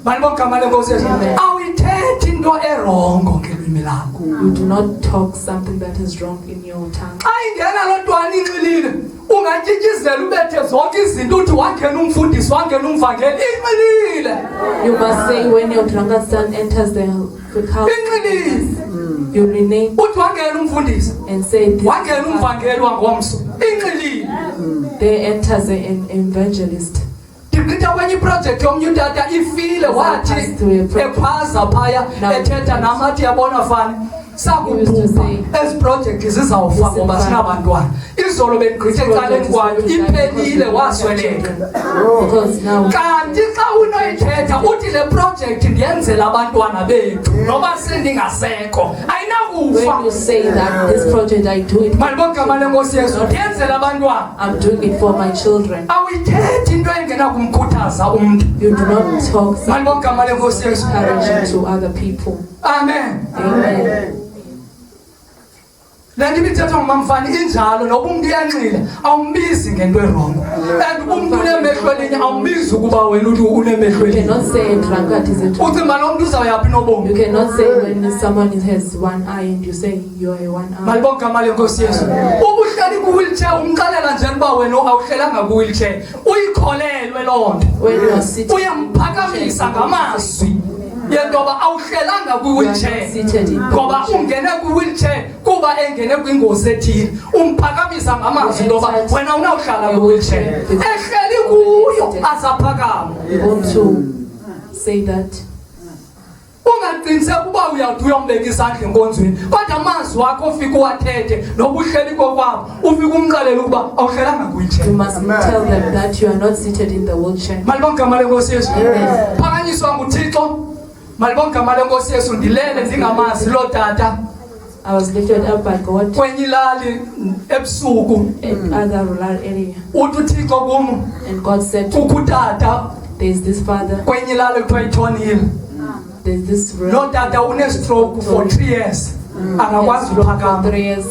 mani bogama lenkosi yethu awuyithethi into erongo ngelwimi lakho You do not talk something that is wrong in your tongue. xa ingena loo ntwana inxilile ungatyityizela ubethe zonke izinto uthi wangena umfundisi wangena umvangeli inxilile You must say when your drunkard son enters the house, inxilile you rename uthi wangena umfundisi and say this wangena umvangeli wangomso inxilile there enters an evangelist. ndibhitha kwenye iprojekthi yomnye utata ifile wathi ekhwaza phaya ethetha nam athi yabona Fani sakubhubha ezi projekthi zizawufa ngoba sinabantwana izolo bendigqithe ecaleni kwayo iphelile wasweleka Because now kanti xa unoyithetha uthi le projekthi ndiyenzela abantwana bethu noba sendingasekho ayinakufa when you say that this project I do it, mali bogama lenkosi yesu ndiyenzela abantwana I'm doing it for my children. awuyithethi into engena kumkhuthaza umntu You do not talk mali bogama lenkosi yesu encouraging to other people. amen Amen. le nto ibithethwa ngumamfani injalo noba umntu uyanxila awumbizi ngento erongo and umntu unemehlo elinye awumbizi ukuba wena uthi unemehlo You elinye cannot say a drunkard is a drunkard. ucinga lo mntu uzawuyaphi nobomi You cannot say when someone has one eye and you say you are a one eye. malibongama lenkosi yesu ubuhleli ku-wheelchair umxelela nje uba wena awuhlelanga ku-wheelchair uyikholelwe loo nto When you are sitting, uyamphakamisa ngamazwi yentoba awuhlelanga kwi-wheelchair seated in ngoba ungene kwi-wheelchair kuba engene kwingozi ethile umphakamisa ngamazwi intoba wena unawuhlala kwi-wheelchair ehleli kuyo azaphakama you want to say that. ungaqiniseki uba uyawuthi uyombeka isandla enkonzweni kodwa amazwi wakho ufike uwathethe noba uhleli kokwabo ufike umxelele ukuba awuhlelanga You kwi-wheelchair must tell them that you are not seated in the wheelchair. malibongama lenkosi yesu phakanyiswa nguthixo malibongama lenkosi yesu ndilele ndingamazi loo tata I was lifted up by God kwenye ilali ebusuku in other rural area. uthi uthixo kum And God said to me, kukho utata there's this father, kwenye ilali kuthiwa yitonile there's this loo tata unestroke for 3 years angakwazi uphakama 3 years.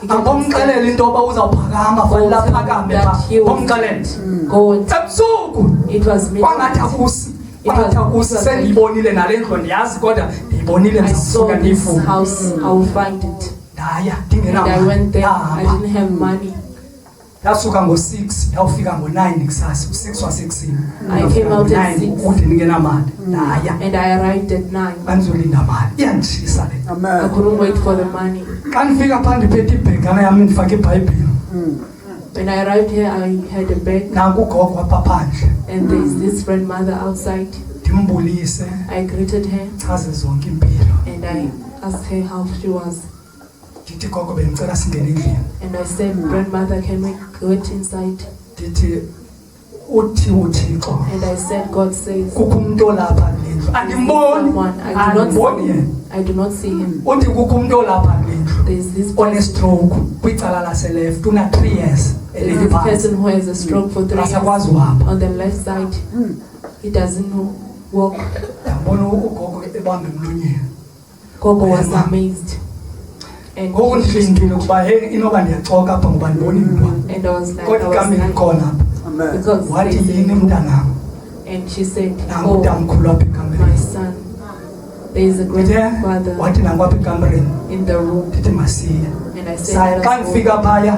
He can angomxelela into yoba uzawuphakama fanele aphakame that he will omxelele go and ebusuku it was kwangathi midnight. akusi sendiyibonile nale ndlu ndiyazi kodwa ndiyibonile I saw ndizawusuka this ndiyifuna house, I will find it. ndaya And I went there, I ndingenamali didn't have money. ndasuka ngo-6 ndawufika ngo-9 kusasa u-6 wasekusini I came out at 6. ude ndingenamali ndaya And I arrived at 9. bandizolinda mali iyanditshisa le I couldn't wait for the money. xa ndifika phaa ndiphethe ibhegana yam ndifake ibhayibhile When I arrived here, I had a bag, nanku ugogo apha phandle and there's this grandmother outside. ndimbulise I greeted her, chaze zonke impilo and I asked her how she was. ndithi gogo bendicela singene endlini And I said, grandmother, can we get inside? ndithi uthi uthixo And I said, God says, kukho umntu olapha kule ndlu andimboni someone, I do not andimboni see yena him. I do not see him. uthi kukho umntu olapha kule ndlu There's this person, onestroke kwicala laseleft una 3 years there's eleli this phantsi person who has a stroke for 3 years. asakwazi uhamba On the left side, he doesn't walk. ndabona ugogo ebambe emlonyeni Gogo was amazed. And ngoku ndilindile ukuba he inoba ndiyaxoka apha ngoba ndibona intwana I was like, kodwa ikambi likhona apha because wathi they yini said, mntanam and she said, nangu oh, utamkhulu apha ekambereni my son, there is a grandfather wathi nangu apha ekambereni in the room. ndithi masiye And I said, saya let xa us go. ndifika phaya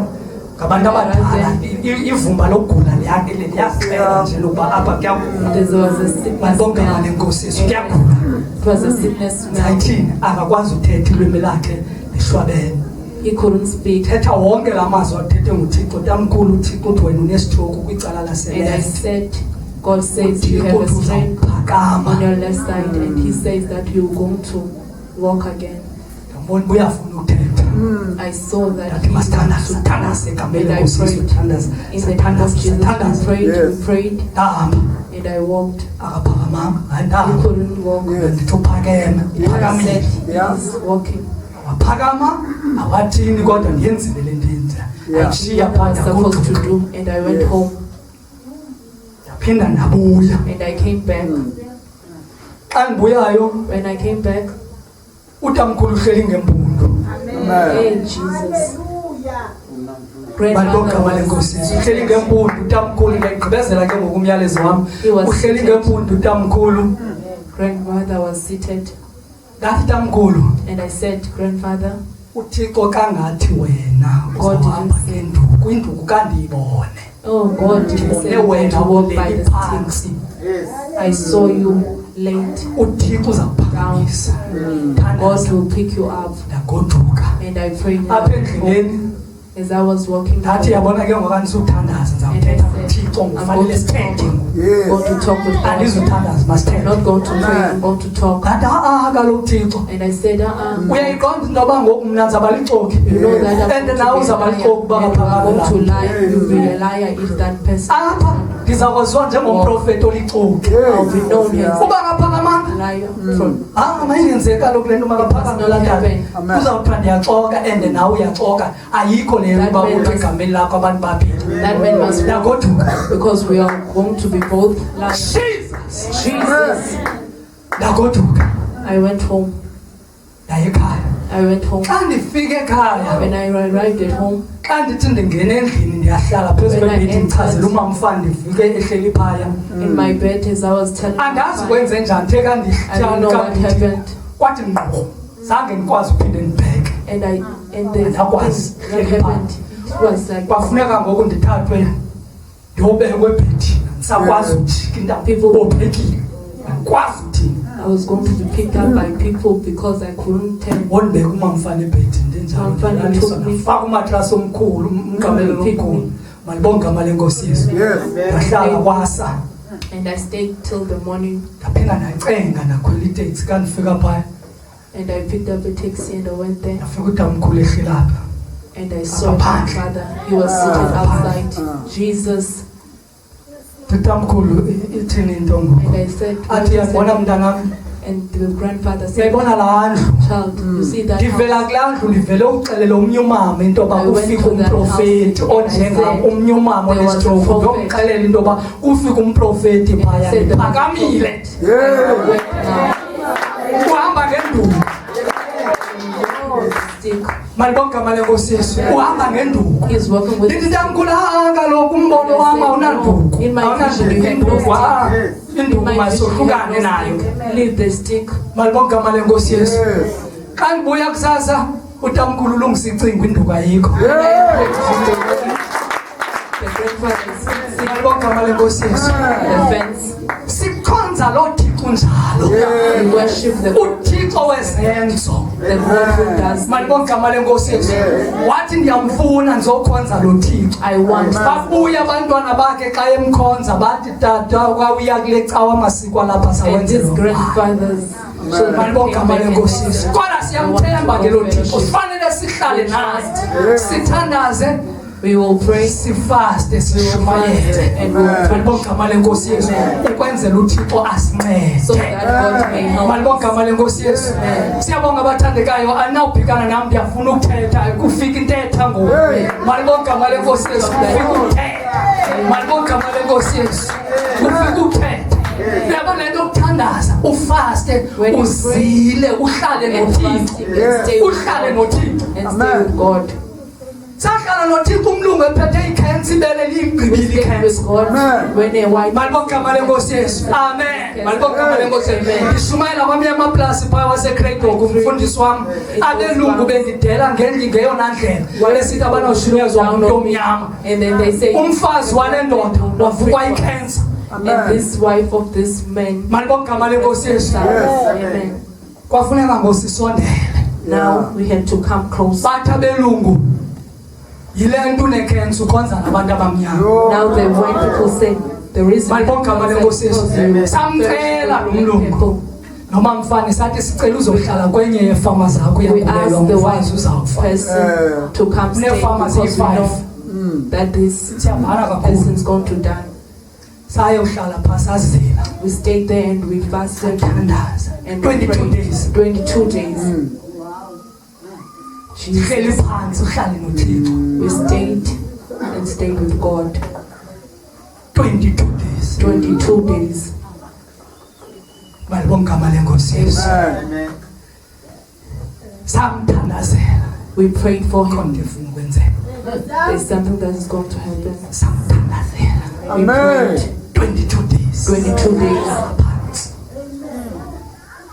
ngabantu abadala ivumba lokugula liyasixela nje lokuba apha kuyagula There was a sickness malibongama smell. lenkosi yesu kuyagula It was a sickness smell. sayithini akakwazi uthetha ilwimi lakhe lishwabene He couldn't speak. thetha wonke la mazwi athethe nguthixo tamkhulu uthixo uthi wena unestroke kwicala And I laseleft said, God says you have a strength on your left side. And he says that you're going to walk again. ndambona uba uyafuna uthetha I saw that ndathi he masithandaze wanted to sithandaze talk. egameni And I lenkosi prayed. sithandaze In the name of Jesus, sithandaze we prayed, ndahamba and I walked. akaphakamanga hayi He ndahamba couldn't walk. ndithi uphakeme I said, uphakamile he's walking. waphakama awathini kodwa ndiyenzile le nto yenza ayishiya What I was phanda supposed to kuduka do, and I went home, ndaphinda ndabuya and I came back. When I came back, utamkhulu uhleli ngempundu. hey Jesus. Malibonke amalenkosi. Uhleli ngempundu utamkhulu ngiyagqibezela ke ngokumyalezo wami. Uhleli ngempundu utamkhulu. Grandmother was seated. Ngathi tamkhulu. And I said, grandfather, uThixo kangathi wena uzahamba ngenduku induku kandiyibone. oh God didn't say you were to walk by the sticks. I saw you late uThixo uzakuphakamisa. God will pick you up. Ndagoduka. And I prayed apha endleleni as I was walking ngathi yabona ke ngokanisuthandaza ngizawuthetha noThixo ngofanele sithethe. Go to talk with God. Andizuthandaza masithethe. I'm not going to pray, I'm going to talk. Ngathi kaloku Thixo. And I said, uyayiqonda into yoba ngoku mna ndizabalicoki. You know that and now uzabalicoki uba I'm going to lie. You'll be a liar if that person. apha ndizakwaziwa njengomprofeti olicoki. I'll be known as uba ngaphakamanga a liar from mayenzeka kaloku le nto makaphakamela uzawuthiwa ndiyaxoka and nawe uyaxoka ayikho le uba uthi egameni lakho abantu baphile. that man must ndagoduka because we are going to be both liars. Jesus. ndagoduka I went home. ndayekhaya. I went home. Xa ndifike ekhaya When I arrived at home, xa ndithi ndingena endlini ndiyahlala phezu kwebhedi ndichazela umamfana ndifike ehleli phaya in my bed, as I was telling andazi him, kwenze njani the I don't know what happened. kwathi ngqo zange ndikwazi uphinde ndibheke. And the Andakwazi. thing that happened, it was like kwafuneka ngoku ndithathwe ndiyobekwe ebhedini ndisakwazi ujika indawo bophekile andikwazi uthini. I was going to be picked up by people because I couldn't tell. wondibeka umamfana ebhedini Umamfana took me. ndinjafaka umatrasi omkhulu umqamelo omkhulu malibonke amale nkosi Yesu. ndahlala kwasa And I stayed till the morning. ndaphinda ndacenga ndakhwela iteksi ka ndifika phaya And I picked up a taxi and I went there. ndafika utamkhulu ehleli apha. And I saw my father. He was seated outside. Jesus. utamkhulu ithini into ngoku And I said, athi yabona mntanam and the grandfather said, uyayibona laa ndlu child, you see that house? ndivela kulaa ndlu ndivele uxelela omnye umama into yoba I went ufike to that umprofeti house. onjengam I said, omnye umama there was a onestroke prophet. ndiyomxelela into yoba ufike umprofeti And I phaya said, the ndiphakamile I went now. uhamba ngenduku Stick. malibonke amale nkosi Yesu uhamba ngenduku He's working with ndithi tamkhulu kaloku umbono wam awunanduku In my vision, you can induku In induku my vision, mayisohlukane nayo. leave the stick. malibonke amale nkosi Yesu xa ndibuya kusasa utamkhulu ulungisa icingo induku ayikho. The grandfather is sitting malibonke amale nkosi Yesu on the fence. sikhonza lo Thixo njalo We worship the uThixo wezenzo. God who does. malibonke amale nkosi Yesu wathi ndiyamfuna ndizokhonza lo Thixo. I want. babuya abantwana bakhe xa emkhonza bathi tata kwawuya kule cawa amasiko alapha And sawenze his lo grandfathers children malibonke came amale back and nkosi Yesu kodwa siyamthemba ke lo Thixo sifanele sihlale naye sithandaze we will pray sifaste sishumayele and we will pray malibonke amale nkosi Yesu ukwenzela uThixo asincede so that God may help. malibonke amale nkosi Yesu siyabonga abathandekayo anawuphikana nami ndiyafuna ukuthetha kufika intetha ngoku malibonke amale nkosi Yesu kufika ukuthetha malibonke amale nkosi Yesu kufika ukuthetha uyabona le nto ukuthandaza ufaste uzile uhlale noThixo uhlale noThixo And stay with God. sahlala noThixo umlungu ephethe ikhensi ibele liyigqibile Stay ikhensi with God when a white malibonke amale nkosi Yesu amen malibonke amale nkosi Yesu ndishumayela kwamanye amaplasi phaya waseCraddock umfundisi wami abelungu bendidela ngendli ngeyona ndlela esithi abanoshunyezwa umuntu omnyama and then they say umfazi wale ndoda wavukwa ikhensa and this wife of this man. malibonke amale nkosi Yesu Amen. kwafuneka ngosisondele Now we had to come close. bathi abelungu yile nto unekhensa ukhonza nabantu abamnyama. Now the white people say the reason malibonke amale nkosi Yesu samcela lo mlungu noma mfana sathi sicela uzohlala kwenye yefama zakho we yakulelo ask the mfazi white uzawufa person to come stay because we know that this person is going to die. saye uhlala phasi azila We stayed there and we fasted thandaza and 22 prayed. days 22 days. hleli phansi uhlale noThixo We stayed with God. 22 days 22 days. Malibonga igama lenkosi Yesu. Samthandazela. We prayed for him. Konke ufuna ukwenzeka. There's something that is going to happen. Samthandazela. We prayed 22 days. 22 days.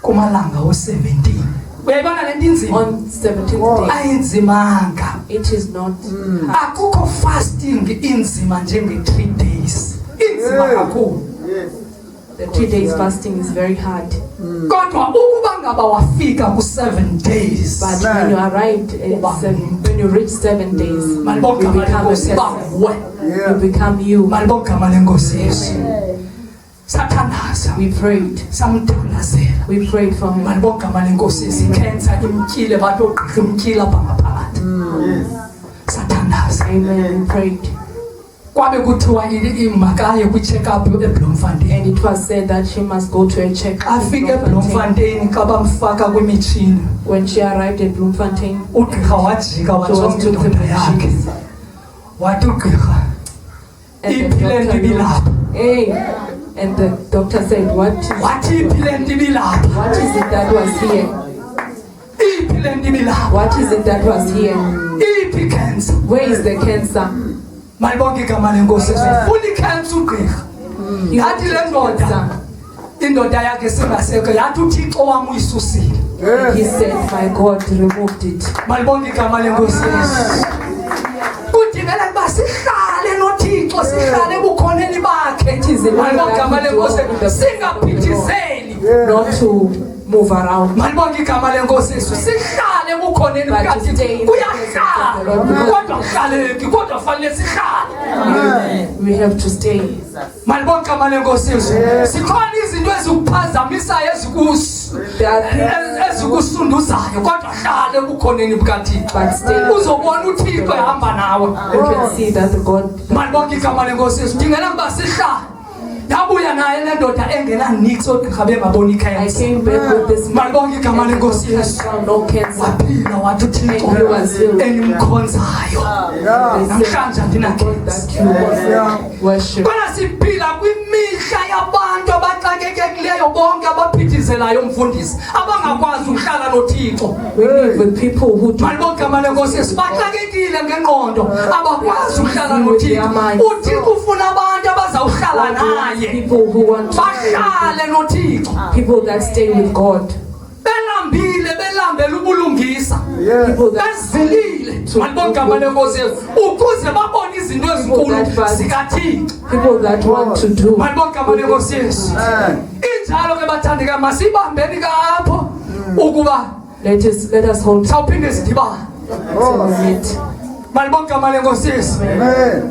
Kumalanga o17. Uyayibona lento inzima? On 17th day. Ayinzimanga. It is not. Akukho fasting inzima njenge 3 days. Inzima kakhulu. The 3 days fasting is very hard. Kodwa ukuba ngaba wafika ku7 days. But when you arrived at 7, when you reach 7 days, you Malibonga igama become a lenkosi person. bawe. You become you. Malibonga igama lenkosi Yesu. Sathandaza. We prayed. Samthandazela. We prayed for him. Malibonga igama lenkosi Yesu. Cancer imtyile batho ogqirha imtyila phakathi. Sathandaza. Amen. We prayed. Kwabe kuthiwa imakaye kwi-check up eBloemfontein. And it was said that she must go to a check-up. Afike eBloemfontein xa bamfaka kwimitshini. When she arrived at Bloemfontein, Ugqirha wajika she was wajonga took the indoda yakhe. machines. Wathi ugqirha And the iphile doctor ndibilapha. looked, hey, and the doctor said, Wathi iphile ndibilapha. what is it that was here? Iphile ndibilapha. What is it that was here? Iphi cancer. Where is the cancer? Malibonga igama lenkosi Yesu. Ufuna ikhensa ugqirha. Yathi le ndoda indoda yakhe singasekho yathi uThixo wami uyisusile. He said, my God removed it. Malibonga igama lenkosi Yesu. Kudingela ukuba sihlale noThixo sihlale ebukhoneni bakhe. Malibonga igama lenkosi singaphithizeli. Not to move around. Malibonga igama lenkosi Yesu. Sihlale ebukhoneni bukaThixo. Kuyahlala. Kodwa kuhlaleki kodwa fanele sihlale. We have to stay. Malibonga igama lenkosi Yesu. Sikhona izinto ezikuphazamisayo There are ezikusunduzayo kodwa hlale ebukhoneni bukaThixo. But stay. Uzobona uThixo ehamba nawe. You can see that the God. Malibonga igama lenkosi Yesu. Dingela ukuba sihlale. Yabuya naye le ndoda engenaniksi ogqirha bengaboni I cancer. came back with this man. Malibonga igama lenkosi Yesu. No cancer. Waphila wathi And he uThixo was healed. enimkhonzayo. They Namhlanje said andina the God cancer. that you worship. Kona siphila kwimihla yabantu abaxakekekileyo bonke abaphithizelayo umfundisi abangakwazi ukuhlala noThixo. We live with people who do Malibonga igama lenkosi Yesu. Baxakekile ngengqondo abakwazi ukuhlala noThixo. uThixo ufuna abantu abazawuhlala naye. people who want to Bahlale noThixo. people that stay with God. Belambile belambela ubulungisa. People that Bezilile. Malibonga igama lenkosi Yesu. Ukuze babone izinto ezinkulu zikaThixo. people that want to do. Malibonga igama lenkosi Yesu. Injalo ke bathandika masibambeni kapho ukuba Let us hold sawuphinde sidibane. till we meet. Malibonga igama lenkosi Yesu.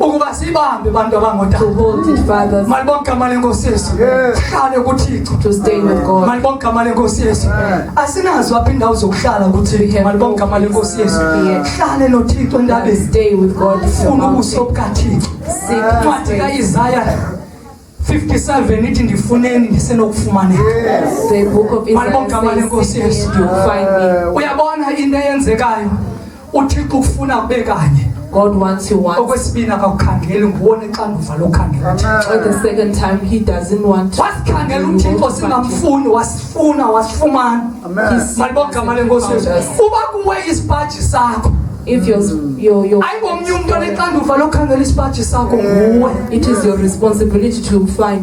Ukuba sibambe bantu To abangothatha. hold it, fathers, Malibonga igama lenkosi Yesu. Hlale kuThixo. to stay with God. Malibonga igama lenkosi Yesu. Asinazo apha indawo zokuhlala kuThixo. Malibonga igama lenkosi Yesu. Hlale noThixo And endabeni. stay with God. Funa ubuso bukaThixo. Seek Incwadi His face. kaIsaya 57 ithi ndifuneni ndisenokufumaneka. The book of Isaiah says, "Seek me and you will find me." Uyabona into eyenzekayo. uThixo ufuna kube kanye. God wants you once. Okwesibini akakukhangeli nguwona ixanduva lokhangela uThixo. For the second time, He doesn't want to. Wasikhangela uThixo singamfuni wasifuna wasifumana. Malibonga igama lenkosi Yesu. Uba kuwe isipaji sakho. If your Ayibomnye umuntu onexanduva lokhangela isipaji sakho nguwe. it is your responsibility to find